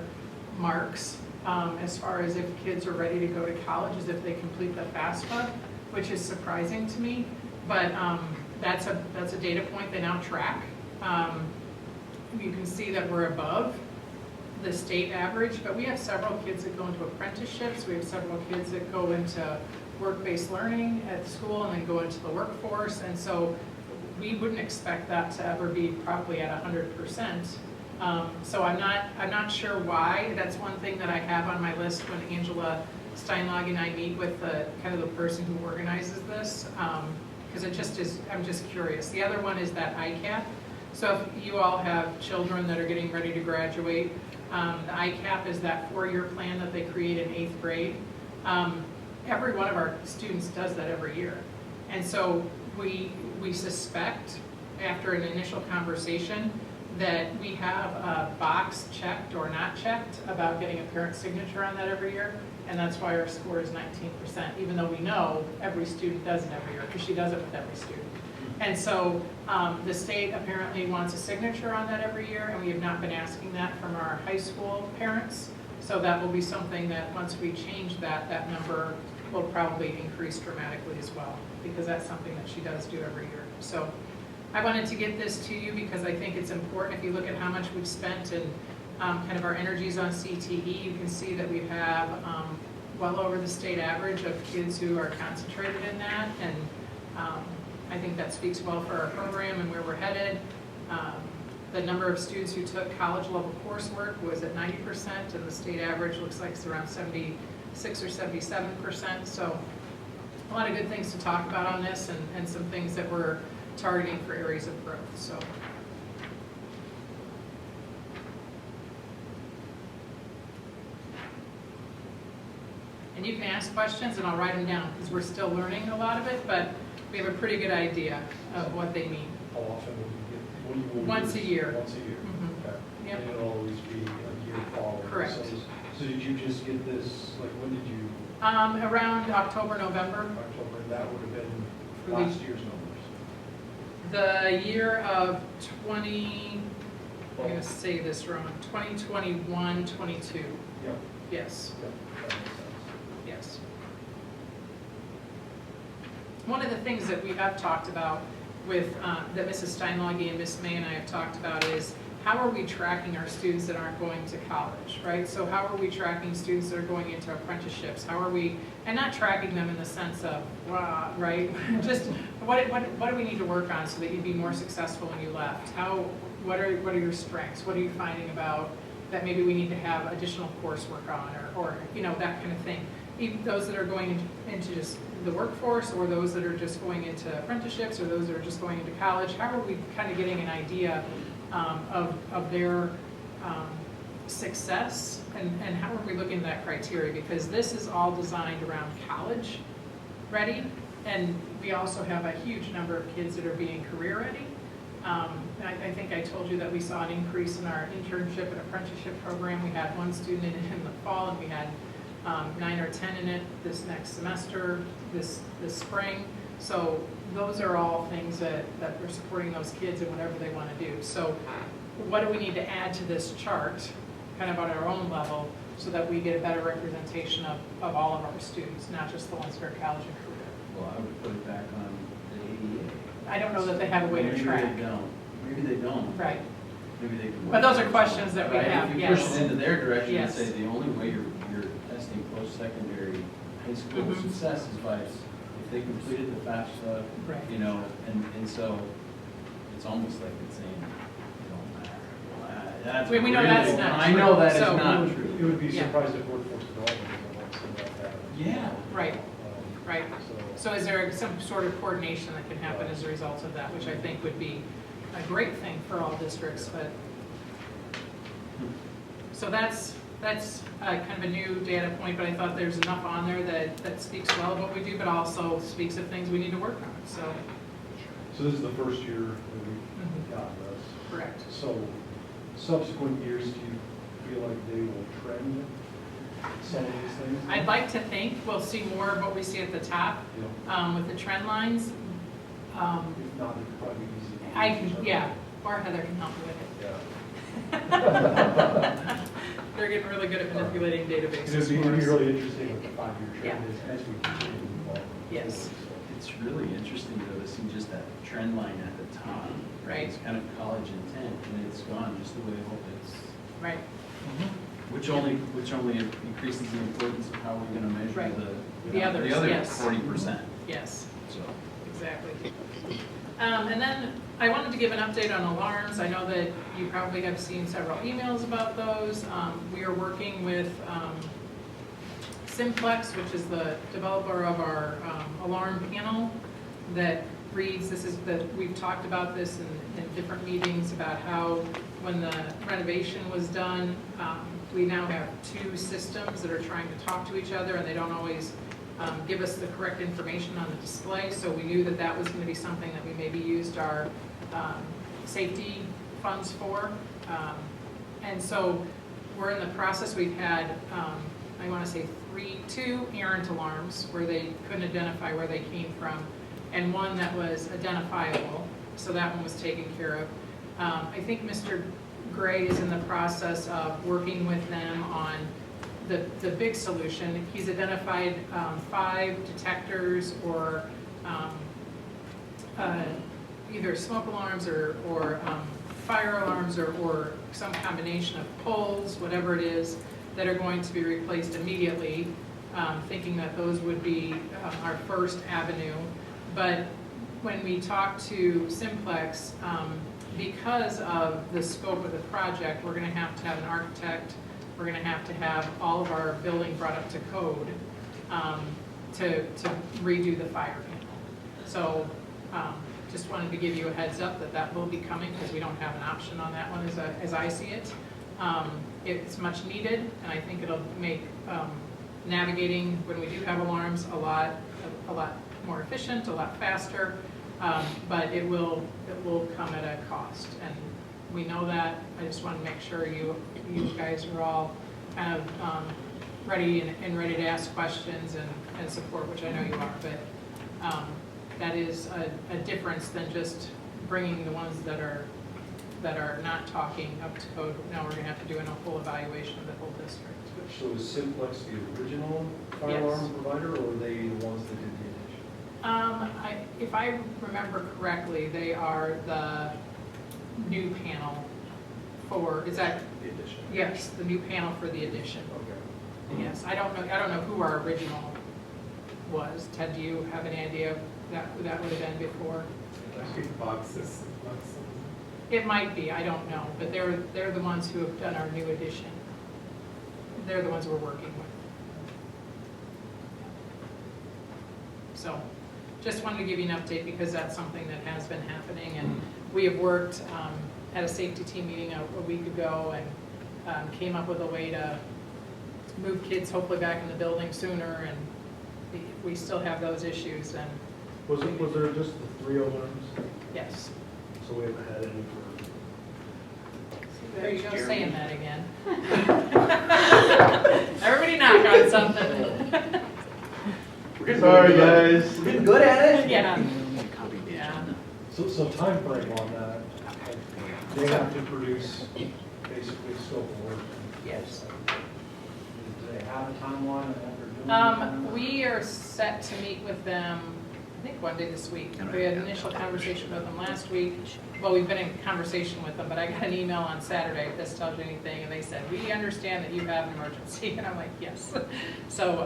marks as far as if kids are ready to go to college, is if they complete the FAFSA, which is surprising to me. But that's a data point they now track. You can see that we're above the state average, but we have several kids that go into apprenticeships. We have several kids that go into work-based learning at school and then go into the workforce. And so we wouldn't expect that to ever be probably at 100%. So I'm not sure why. That's one thing that I have on my list when Angela Steinlag and I meet with the kind of the person who organizes this, because it just is, I'm just curious. The other one is that ICAP. So if you all have children that are getting ready to graduate, the ICAP is that 4-year plan that they create in 8th grade. Every one of our students does that every year. And so we suspect, after an initial conversation, that we have a box checked or not checked about getting a parent signature on that every year. And that's why our score is 19%, even though we know every student does it every year, because she does it with every student. And so the state apparently wants a signature on that every year, and we have not been asking that from our high school parents. So that will be something that once we change that, that number will probably increase dramatically as well, because that's something that she does do every year. So I wanted to get this to you because I think it's important. If you look at how much we've spent and kind of our energies on CTE, you can see that we have well over the state average of kids who are concentrated in that. And I think that speaks well for our program and where we're headed. The number of students who took college level coursework was at 90%, and the state average looks like it's around 76 or 77%. So a lot of good things to talk about on this, and some things that we're targeting for areas of growth. So. And you can ask questions and I'll write them down because we're still learning a lot of it, but we have a pretty good idea of what they mean. How often will you get? Once a year. Once a year. Mhm. Okay. Yep. And it'll always be a year following. Correct. So did you just get this, like when did you? Around October, November. October, that would have been Really? last year's numbers. The year of I'm going to say this wrong, 2021, 22. Yep. Yes, Yep. That makes sense. yes. One of the things that we have talked about with, that Mrs. Steinlage and Miss May and I have talked about is how are we tracking our students that aren't going to college, right? So how are we tracking students that are going into apprenticeships? How are we, and not tracking them in the sense of, wow, right? Just what do we need to work on so that you'd be more successful when you left? What are your strengths? What are you finding about that maybe we need to have additional coursework on, or that kind of thing? Even those that are going into just the workforce, or those that are just going into apprenticeships, or those that are just going into college, how are we kind of getting an idea of their success, and how are we looking at that criteria? Because this is all designed around college ready, and we also have a huge number of kids that are being career ready. I think I told you that we saw an increase in our internship and apprenticeship program. We had one student in the fall, and we had 9 or 10 in it this next semester, this spring. So those are all things that we're supporting those kids in whatever they want to do. So what do we need to add to this chart, kind of on our own level, so that we get a better representation of all of our students, not just the ones that are college and career? Well, I would put it back on the ADA. I don't know that they have a way to track. Maybe they don't. Maybe they don't. Right. Maybe they can. But those are questions that we Right? have, If you yes. push it into their direction and Yes. say the only way you're testing post-secondary high school Mhm. success is by if they completed the FAFSA, Right. and so it's almost like it's saying, it don't matter. Well, that's We know really- that's not I know true. that is So- not It true. would be Yeah. surprised if workforce development doesn't see that happen. Yeah. Right. Right. So, So is there some sort of coordination that can happen as a result of that, which I think would be a great thing for all districts, but. So that's kind of a new data point, but I thought there's enough on there that speaks well of what we do, but also speaks of things we need to work on, so. so this is the first year that we've gotten this. Correct. So subsequent years, do you feel like they will trend some of these things? I'd like to think we'll see more of what we see at the top with the trend lines. If not, it'd probably be easy. Or Heather can help me with it. Yeah. They're getting really good at manipulating databases. It'd be for us. really interesting what the 5-year trend is as we continue to evolve. Yes. It's really interesting though to see just that trend line at the top. Right. It's kind of college intent and it's gone just the way I hope it's, Right. which only increases the importance of how we're gonna measure Right. the others, other yes. 40%. Yes. So, Exactly. And then I wanted to give an update on alarms. I know that you probably have seen several emails about those. We are working with Simplex, which is the developer of our alarm panel that reads, we've talked about this in different meetings about how when the renovation was done, we now have 2 systems that are trying to talk to each other and they don't always give us the correct information on the display, so we knew that that was going to be something that we maybe used our safety funds for. And so we're in the process, we've had, I want to say 2 errant alarms where they couldn't identify where they came from, and 1 that was identifiable, so that one was taken care of. I think Mr. Gray is in the process of working with them on the big solution. He's identified 5 detectors or either smoke alarms or fire alarms or some combination of poles, whatever it is, that are going to be replaced immediately, thinking that those would be our first avenue. But when we talk to Simplex, because of the scope of the project, we're going to have an architect. We're going to have all of our building brought up to code to redo the fire panel. So just wanted to give you a heads up that will be coming because we don't have an option on that one as I see it. It's much needed, and I think it'll make navigating when we do have alarms a lot more efficient, a lot faster, but it will come at a cost. And we know that. I just want to make sure you guys are all kind of ready and ready to ask questions and support, which I know you are. But that is a difference than just bringing the ones that are not talking up to code. Now we're going to have to do a full evaluation of the whole district. So is Simplex the original fire Yes. alarm provider, or are they the ones that did the addition? If I remember correctly, they are the new panel for, is that, The addition. yes, the new panel for the addition. Okay. Yes, I don't know who our original was. Ted, do you have any idea of who that would have been before? Boxes. It might be, I don't know, but they're the ones who have done our new addition. They're the ones we're working with. So, just wanted to give you an update because that's something that has been happening, and we have worked at a safety team meeting a week ago and came up with a way to move kids hopefully back in the building sooner, and we still have those issues. And Was there just the 3 alarms? yes, So we haven't had any for, there you go, saying that again. Everybody knock on something. sorry guys. We're getting good at it? Yeah. Yeah. So time frame on that, they have to produce basically scope of work. Yes. Do they have a timeline on what they're doing? We are set to meet with them, I think one day this week. We had an initial conversation with them last week. Well, we've been in conversation with them, but I got an email on Saturday, if this tells you anything, and they said, we understand that you have an emergency. And I'm like, yes. So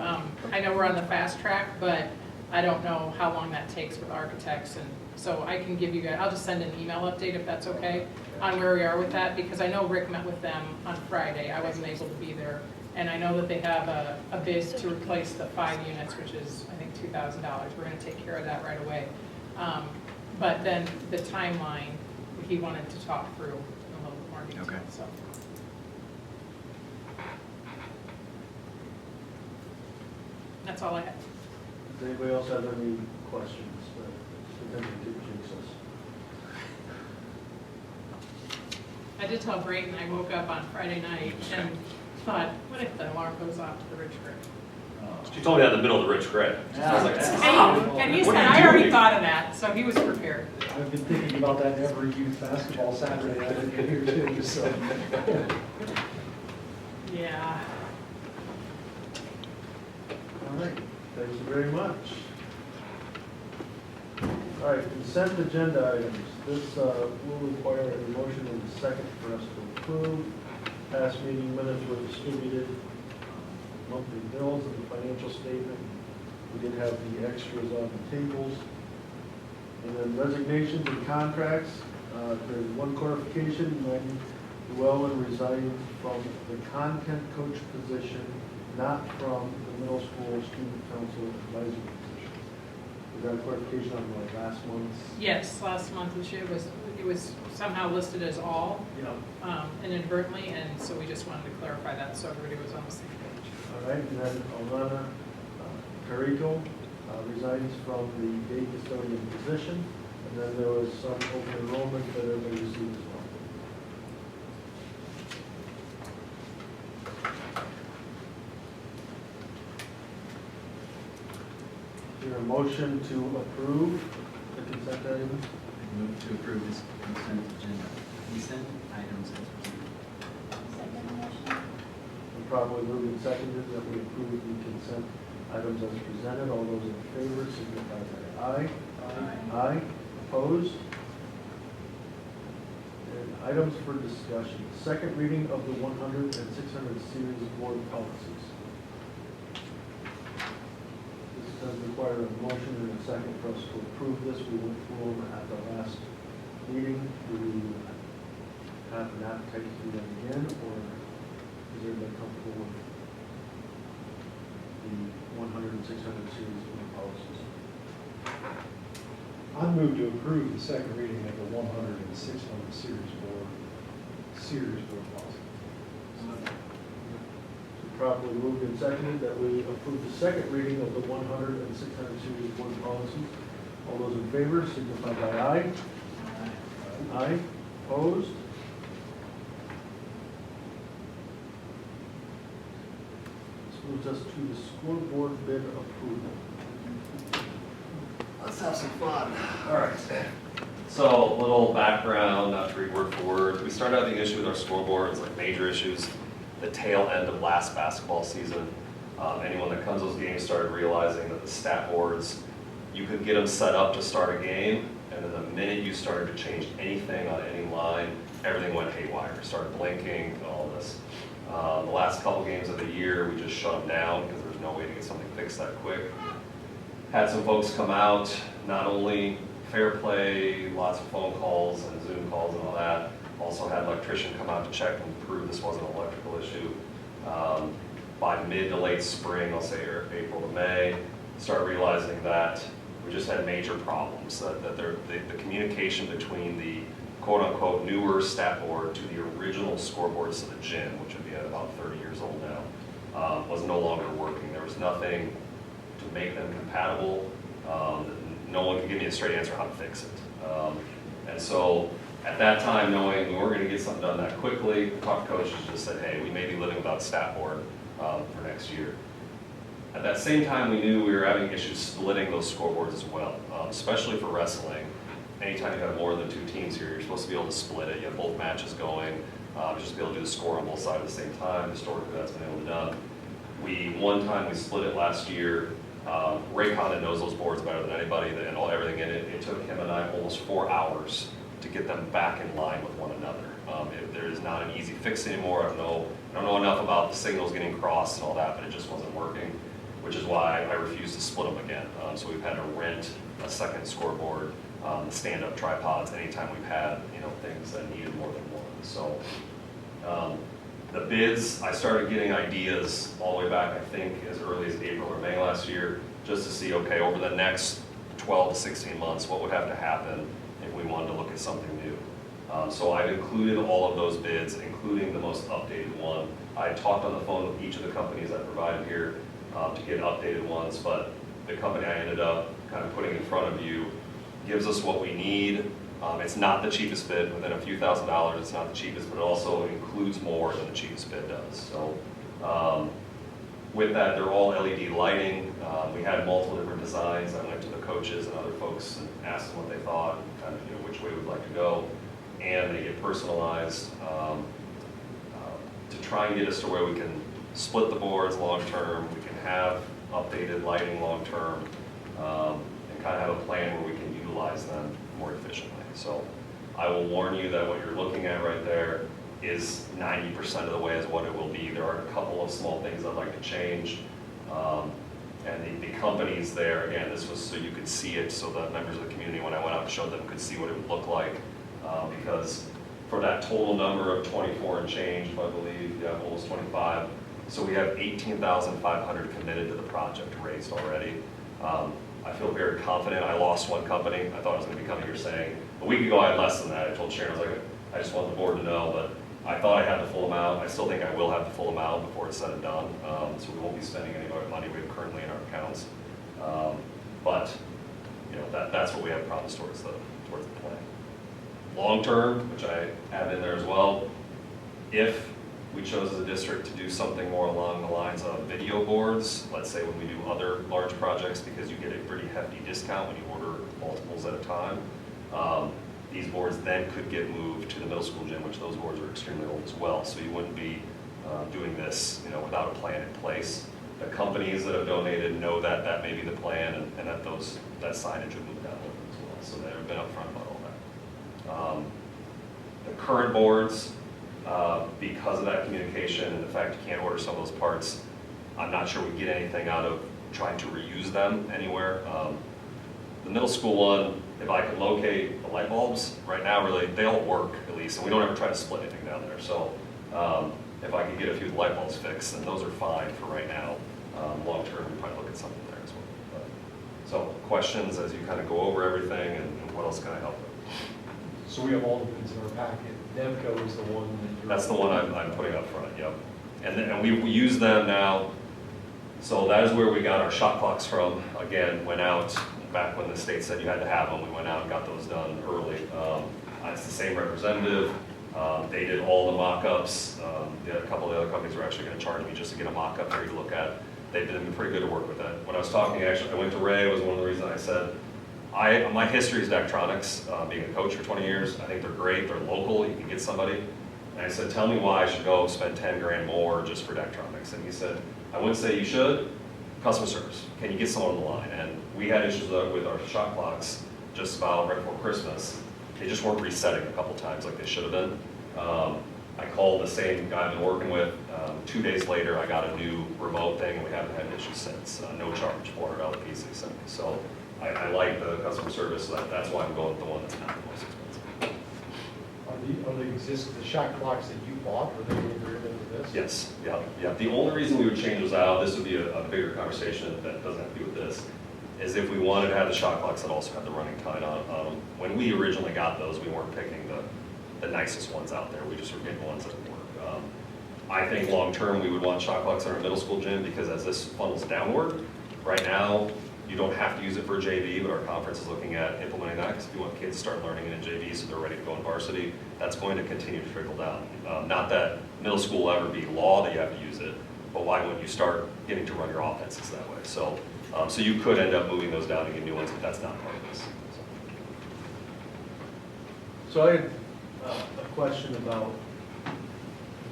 I know we're on the fast track, but I don't know how long that takes with architects. And so I can give you guys, I'll just send an email update if that's okay on where we are with that, because I know Rick met with them on Friday. I wasn't able to be there. And I know that they have a bid to replace the 5 units, which is, I think, $2,000. We're going to take care of that right away. But then the timeline, he wanted to talk through in a little bit more detail. Okay. So. That's all I have. Does anybody else have any questions that potentially could jinx us? I did tell Brayden I woke up on Friday night and thought, what if the alarm goes off to the Ridge Creek? She told me that in the middle of the Ridge Grid. I was like, And he What said, are you I already doing? thought of that, so he was prepared. I've been thinking about that every youth basketball Saturday I've been here too, so. Yeah. All right, thank you very much. All right, consent agenda items. This will require a motion and a second for us to approve. Past meeting minutes were distributed, monthly bills and the financial statement. We did have the extras on the tables. And then resignations and contracts. There's one clarification, Maggie Llewellyn resigned from the content coach position, not from the middle school student council advisory position. Is that a clarification on like last month's? Yes, last month it was somehow listed as all inadvertently, and so we just wanted to clarify that so everybody was on the same page. All right, and then Alana Carico resigns from the day custodian position, and then there was some open enrollment that everybody received as well. Is there a motion to approve the consent items? Move to approve this consent agenda, consent items as presented. Second motion? And probably moved and seconded that we approve the consent items as presented. All those in favor signify by aye. Aye. Opposed? And items for discussion. Second reading of the 100 and 600 series board policies. This does require a motion and a second for us to approve this. We went through them at the last meeting. Do we have an appetite to do that again, or is everybody comfortable with the 100 and 600 series board policies? I move to approve the second reading of the 100 and 600 series board policy. Properly moved and seconded that we approve the second reading of the 100 and 600 series board policies. All those in favor signify by aye. Aye. Opposed? This moves us to the scoreboard bid approval. let's have some fun. All right. So, a little background, not to read word for word. We started out the issue with our scoreboards, like major issues, the tail end of last basketball season. Anyone that comes to those games started realizing that the stat boards, you could get them set up to start a game, and then the minute you started to change anything on any line, everything went haywire. Started blinking, all this. The last couple games of the year, we just shut them down because there was no way to get something fixed that quick. Had some folks come out, not only fair play, lots of phone calls and Zoom calls and all that. Also had an electrician come out to check and prove this wasn't an electrical issue. By mid to late spring, I'll say April to May, started realizing that we just had major problems. That the communication between the quote-unquote newer stat board to the original scoreboards to the gym, which would be at about 30 years old now, was no longer working. There was nothing to make them compatible. No one could give me a straight answer how to fix it. And so at that time, knowing we weren't going to get something done that quickly, the talk coaches just said, hey, we may be living without a stat board for next year. At that same time, we knew we were having issues splitting those scoreboards as well, especially for wrestling. Anytime you have more than two teams here, you're supposed to be able to split it. You have both matches going, just be able to do the score on both sides at the same time. Historically, that's been able to be done. One time we split it last year. Ray Condon knows those boards better than anybody and everything in it. It took him and I almost 4 hours to get them back in line with one another. There is not an easy fix anymore. I don't know enough about the signals getting crossed and all that, but it just wasn't working, which is why I refused to split them again. So we've had to rent a second scoreboard, the stand-up tripods, anytime we've had things that needed more than one. So the bids, I started getting ideas all the way back, I think, as early as April or May last year, just to see, okay, over the next 12 to 16 months, what would have to happen if we wanted to look at something new. So I've included all of those bids, including the most updated one. I talked on the phone with each of the companies I provided here to get updated ones, but the company I ended up kind of putting in front of you gives us what we need. It's not the cheapest bid, within a few $1,000s, it's not the cheapest, but it also includes more than the cheapest bid does. So With that, they're all LED lighting. We had multiple different designs. I went to the coaches and other folks and asked them what they thought, and kind of, you know, which way we'd like to go. And they get personalized to try and get us to where we can split the boards long-term, we can have updated lighting long-term, and kind of have a plan where we can utilize them more efficiently. So I will warn you that what you're looking at right there is 90% of the way is what it will be. There are a couple of small things I'd like to change. And the companies there, again, this was so you could see it, so that members of the community, when I went out and showed them, could see what it would look like. Because for that total number of 24 and change, I believe, yeah, almost 25, so we have 18,500 committed to the project raised already. I feel very confident. I lost one company. I thought I was going to be coming here saying, a week ago I had less than that. I told Sharon, I was like, I just want the board to know, but I thought I had the full amount. I still think I will have the full amount before it's said and done. So we won't be spending any more money we have currently in our accounts. But you know, that's what we have promised towards the plan. Long term, which I have in there as well, if we chose as a district to do something more along the lines of video boards, let's say when we do other large projects, because you get a pretty hefty discount when you order multiples at a time, these boards then could get moved to the middle school gym, which those boards are extremely old as well. So you wouldn't be doing this, you know, without a plan in place. The companies that have donated know that that may be the plan, and that that signage would move down with it as well. So they've been upfront about all that. The current boards, because of that communication and the fact you can't order some of those parts, I'm not sure we get anything out of trying to reuse them anywhere. The middle school one, if I could locate the light bulbs, right now really, they all work at least, and we don't ever try to split anything down there. So if I could get a few light bulbs fixed, then those are fine for right now. Long term, we probably look at something there as well. So questions as you kind of go over everything, and what else can I help with? So we have all the bids in our packet. Devco is the one that you're... That's the one I'm putting up front, yep. And we use them now. So that is where we got our shot clocks from. Again, went out back when the state said you had to have them. We went out and got those done early. It's the same representative. They did all the mock-ups. A couple of the other companies were actually going to charge me just to get a mock-up for you to look at. They've been pretty good to work with that. When I was talking, actually, I went to Ray. It was one of the reasons I said, my history is Daktronics, being a coach for 20 years. I think they're great. They're local. You can get somebody. And I said, tell me why I should go spend 10 grand more just for Daktronics. And he said, I wouldn't say you should. Customer service. Can you get someone on the line? And we had issues with our shot clocks just about right before Christmas. They just weren't resetting a couple times like they should have been. I called the same guy I've been working with. 2 days later, I got a new remote thing, and we haven't had an issue since. No charge, $400 piece they sent me. So I like the customer service, so that's why I'm going with the one that's not the most expensive. Are the shot clocks that you bought, are they integrated into this? Yes, yeah. The only reason we would change those out, this would be a bigger conversation that doesn't have to do with this, is if we wanted to have the shot clocks that also have the running time on them. When we originally got those, we weren't picking the nicest ones out there. We just were getting ones that would work. I think long-term, we would want shot clocks in our middle school gym, because as this funnels downward, right now, you don't have to use it for JV, but our conference is looking at implementing that, because if you want kids to start learning it in JV so they're ready to go in varsity, that's going to continue to trickle down. Not that middle school will ever be law that you have to use it, but why wouldn't you start getting to run your offenses that way? So you could end up moving those down and get new ones, but that's not part of this. So I had a question about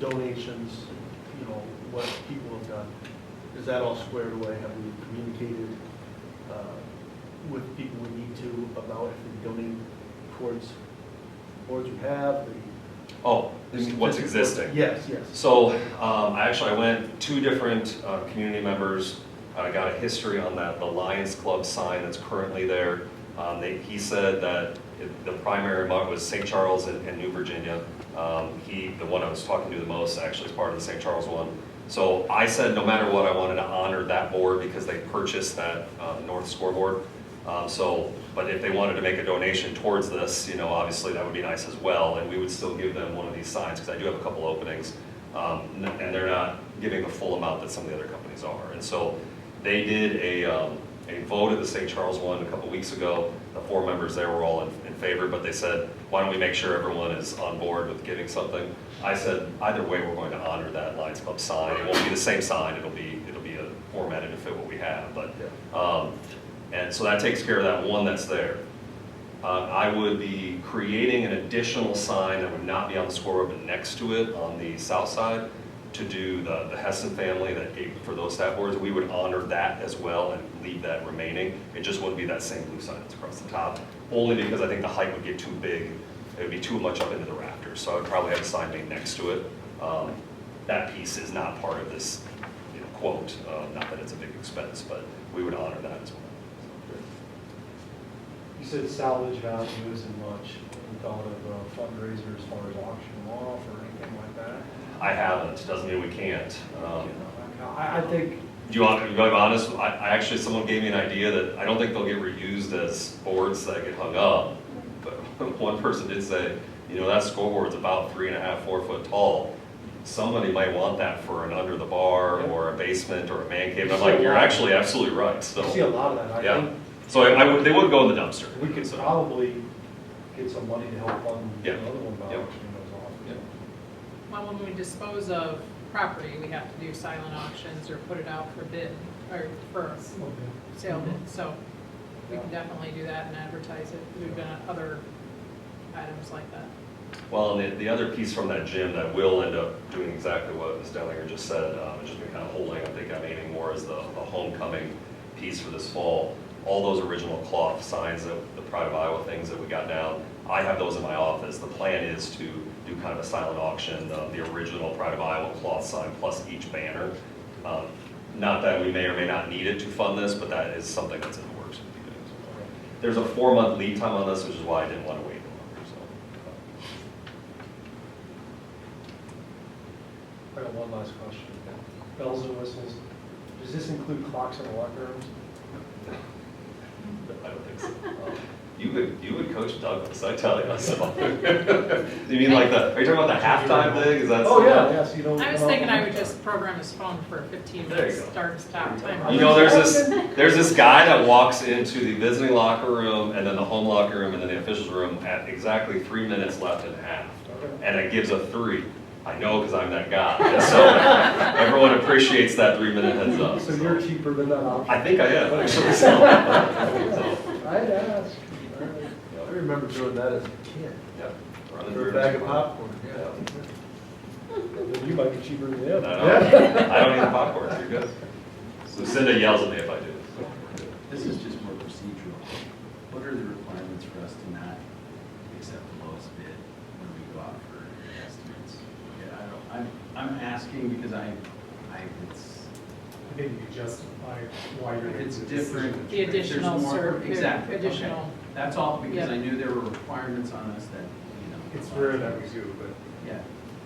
donations, you know, what people have done. Is that all squared away? Have we communicated with people we need to about if they donate towards boards we have? What's existing? Yes. So I went 2 different community members. I got a history on the Lions Club sign that's currently there. He said that the primary was St. Charles and New Virginia. The one I was talking to the most actually is part of the St. Charles one. So I said no matter what, I wanted to honor that board because they purchased that north scoreboard. But if they wanted to make a donation towards this, you know, obviously that would be nice as well, and we would still give them one of these signs, because I do have a couple openings, and they're not giving the full amount that some of the other companies are. And so they did a vote at the St. Charles one a couple weeks ago. The 4 members there were all in favor, but they said, why don't we make sure everyone is on board with getting something? I said, either way, we're going to honor that Lions Club sign. It won't be the same sign, it'll be formatted to fit what we have, but, and so that takes care of that one that's there. I would be creating an additional sign that would not be on the scoreboard, but next to it on the south side to do the Hessen family that gave for those staff boards. We would honor that as well and leave that remaining. It just wouldn't be that same blue sign that's across the top, only because I think the height would get too big. It would be too much up into the rafters, so I would probably have a sign made next to it. That piece is not part of this, quote, not that it's a big expense, but we would honor that as well. You said salvage value isn't much. You thought of a fundraiser as far as auctioning off or anything like that? I haven't, doesn't mean we can't. I think, Do you want to be honest? I actually, someone gave me an idea that I don't think they'll get reused as boards that get hung up. But one person did say, that scoreboard's about 3.5, 4 foot tall. Somebody might want that for an under the bar or a basement or a man cave. And I'm like, you're actually absolutely right. So I see a lot of that. I yeah. think So they would go in the dumpster. we could So, probably get some money to help fund Yeah. another one by Yep. auctioning those off. yeah. Well, when we dispose of property, we have to do silent auctions or put it out for bid, or for sale bid. So we can definitely do that and advertise it. We've done other items like that. Well, and the other piece from that gym that will end up doing exactly what Ms. Dellinger just said, it's just been kind of holding, I think I'm aiming more as the homecoming piece for this fall. All those original cloth signs, the Pride of Iowa things that we got down, I have those in my office. The plan is to do kind of a silent auction, the original Pride of Iowa cloth sign plus each banner. Not that we may or may not need it to fund this, but that is something that's in the works. There's a 4-month lead time on this, which is why I didn't want to wait longer. I got one last question. Bells and whistles. Does this include clocks in the locker rooms? I don't think so. You would coach Douglas, I tell you. So. You mean like are you talking about the halftime thing? Is that? Oh, yeah, so you don't. I was thinking I would just program his phone for 15 There you minutes, go. start and stop time. There's this guy that walks into the visiting locker room and then the home locker room and then the officials room at exactly 3 minutes left in half. Okay. And it gives a 3. I know because I'm that guy. And so everyone appreciates that 3-minute heads up. So you're cheaper than that option? I think I am, actually. So. I'd ask. I remember doing that as a kid. Yeah. For a bag of popcorn. Then you might be cheaper than them. I don't eat the popcorn, so you're good. So Cinda yells at me if I do. This is just more procedural. What are the requirements for us to not accept the lowest bid when we go out for estimates? Yeah, I'm asking because it's. I think you can justify why you're. It's different. The additional There's more- serve, Exactly. additional. Okay. That's all, because Yeah. I knew there were requirements on us that, It's rare that we do, but Yeah,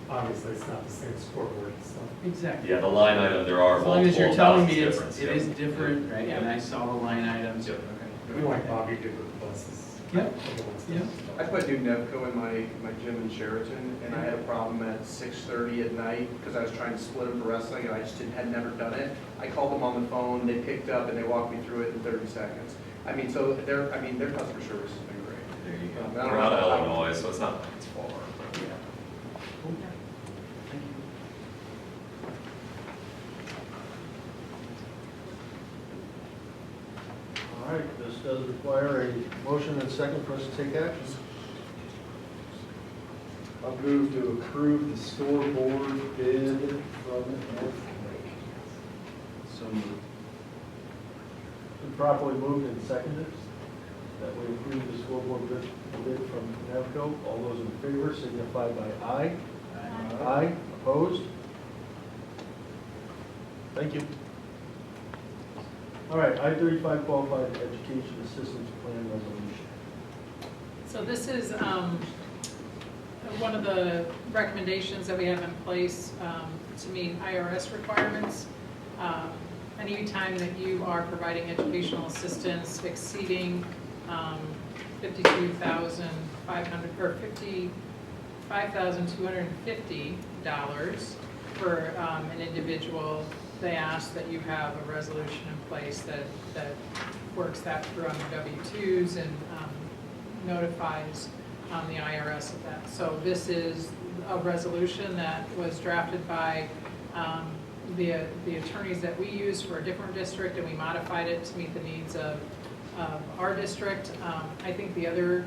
obviously it's not the same scoreboard and stuff. exactly. Yeah, the line item, there are As long as you're multiple telling amounts me of it difference. is Yep. different, right, Yeah. and I saw the line items. Yep. Okay. Like Bobby did with the buses. Yep. Yep. I put new Nevco in my gym in Sheraton, and I had a problem at 6:30 at night because I was trying to split them for wrestling, and I just had never done it. I called them on the phone, they picked up, and they walked me through it in 30 seconds. So their customer service has been great. There you go. We're out of Illinois, so it's not like it's far. but- Yeah. Thank you. All right, this does require a motion and second for us to take action. I'll move to approve the scoreboard bid from North Lake. So moved. Been properly moved and seconded, that we approve the scoreboard bid from Navco. All those in favor signify by aye. Aye. Opposed? Thank you. All right, I-35 Qualified Education Assistance Plan Resolution. So this is one of the recommendations that we have in place to meet IRS requirements. Any time that you are providing educational assistance exceeding $52,500 or $55,250 for an individual, they ask that you have a resolution in place that works that through on the W-2s and notifies the IRS of that. So this is a resolution that was drafted by the attorneys that we use for a different district, and we modified it to meet the needs of our district. I think the other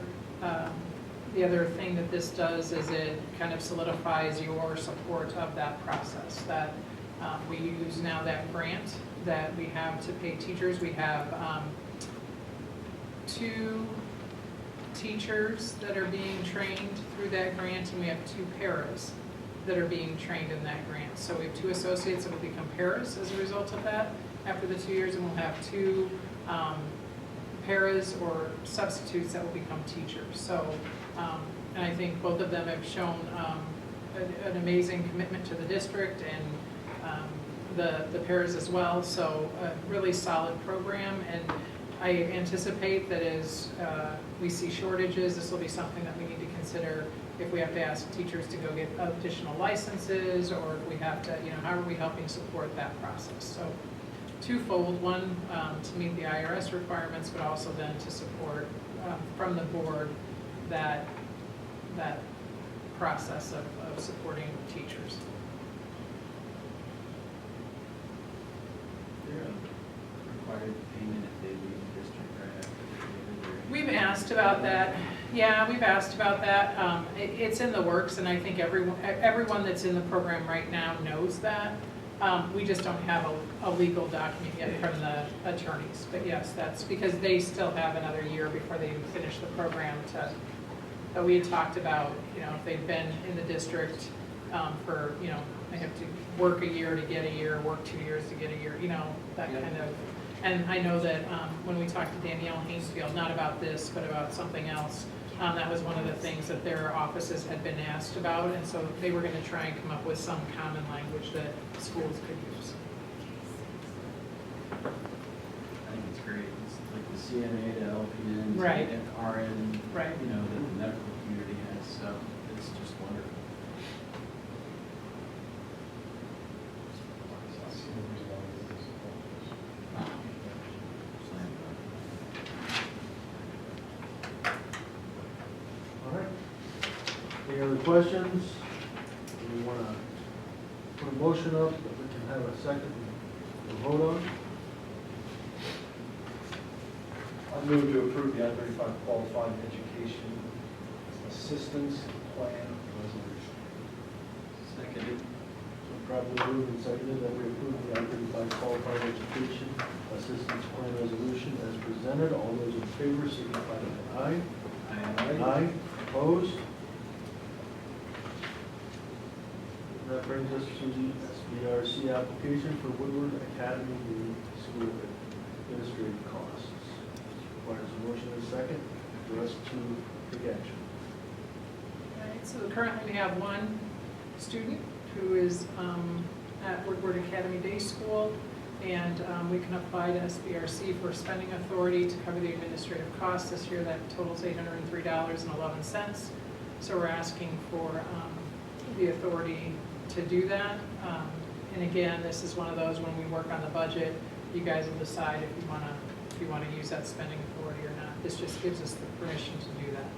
thing that this does is it kind of solidifies your support of that process, that we use now that grant that we have to pay teachers. We have 2 teachers that are being trained through that grant, and we have 2 paras that are being trained in that grant. So we have 2 associates that will become paras as a result of that after the 2 years, and we'll have 2 paras or substitutes that will become teachers. So, and I think both of them have shown an amazing commitment to the district, and the paras as well. So a really solid program, and I anticipate that as we see shortages, this will be something that we need to consider if we have to ask teachers to go get additional licenses, or if we have to, how are we helping support that process? So twofold: one, to meet the IRS requirements, but also then to support from the board that process of supporting teachers. They're required payment if they leave the district right after they leave. We've asked about that. Yeah, we've asked about that. It's in the works, and I think everyone that's in the program right now knows that. We just don't have a legal document yet from the attorneys. But yes, that's because they still have another year before they finish the program. But we had talked about, if they've been in the district for, they have to work a year to get a year, work 2 years to get a year, that kind of. And I know that when we talked to Danielle Hainsfield, not about this, but about something else, that was one of the things that their offices had been asked about, and so they were going to try and come up with some common language that schools could use. I think it's great. It's like the CNA to LPN Right. to RN, Right. that the medical community has, so it's just wonderful. I see no reason why we wouldn't support this. Slam dunk. All right. Any other questions? Do we want to put a motion up that we can have a second to vote on? I move to approve the I-35 Qualified Education Assistance Plan Resolution. Seconded. So probably moved and seconded that we approve the I-35 Qualified Education Assistance Plan Resolution as presented. All those in favor signify by aye. Aye. Opposed? That brings us to the SBRC application for Woodward Academy School administrative costs. Requires a motion and a second for us to take action. All right, so currently we have 1 student who is at Woodward Academy Day School, and we can apply to SBRC for spending authority to cover the administrative costs this year. That totals $803.11. So we're asking for the authority to do that. And again, this is one of those, when we work on the budget, you guys will decide if you want to use that spending authority or not. This just gives us the permission to do that.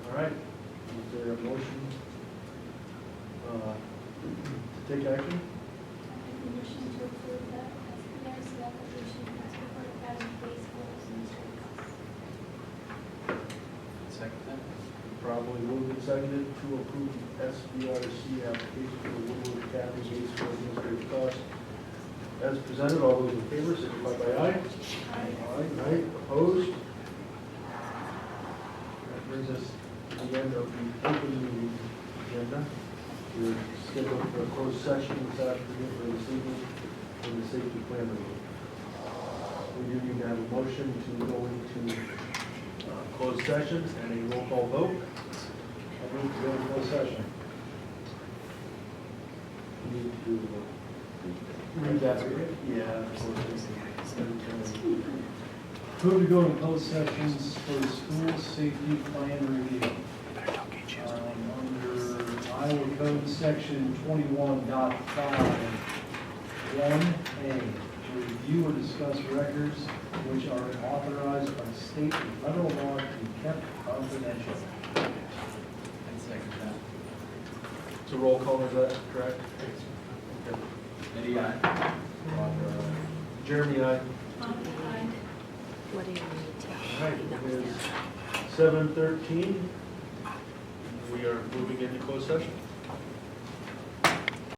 All right, is there a motion to take action? Motion to approve the SBRC application as for Academy Day School administrative costs. Second that. Probably moved and seconded to approve SBRC application for Woodward Academy Day School administrative costs. As presented, all those in favor signify by aye. Aye. Opposed? That brings us to the end of the open meeting agenda. We're scheduled for a closed session this afternoon, or this evening, for the safety plan review. We do need to have a motion to go into closed session and a roll call vote. I move to go into closed session. We need to read that. Yeah. Move to go to closed sessions for the school safety plan review. Under Iowa Code Section 21.5(1)(a), to review or discuss records which are authorized by state and federal law to be kept confidential. I'd second that. So roll call, is that correct? Okay. Eddie, aye. Jeremy, aye. What do you need to? All right, it is 7:13. We are moving into closed session.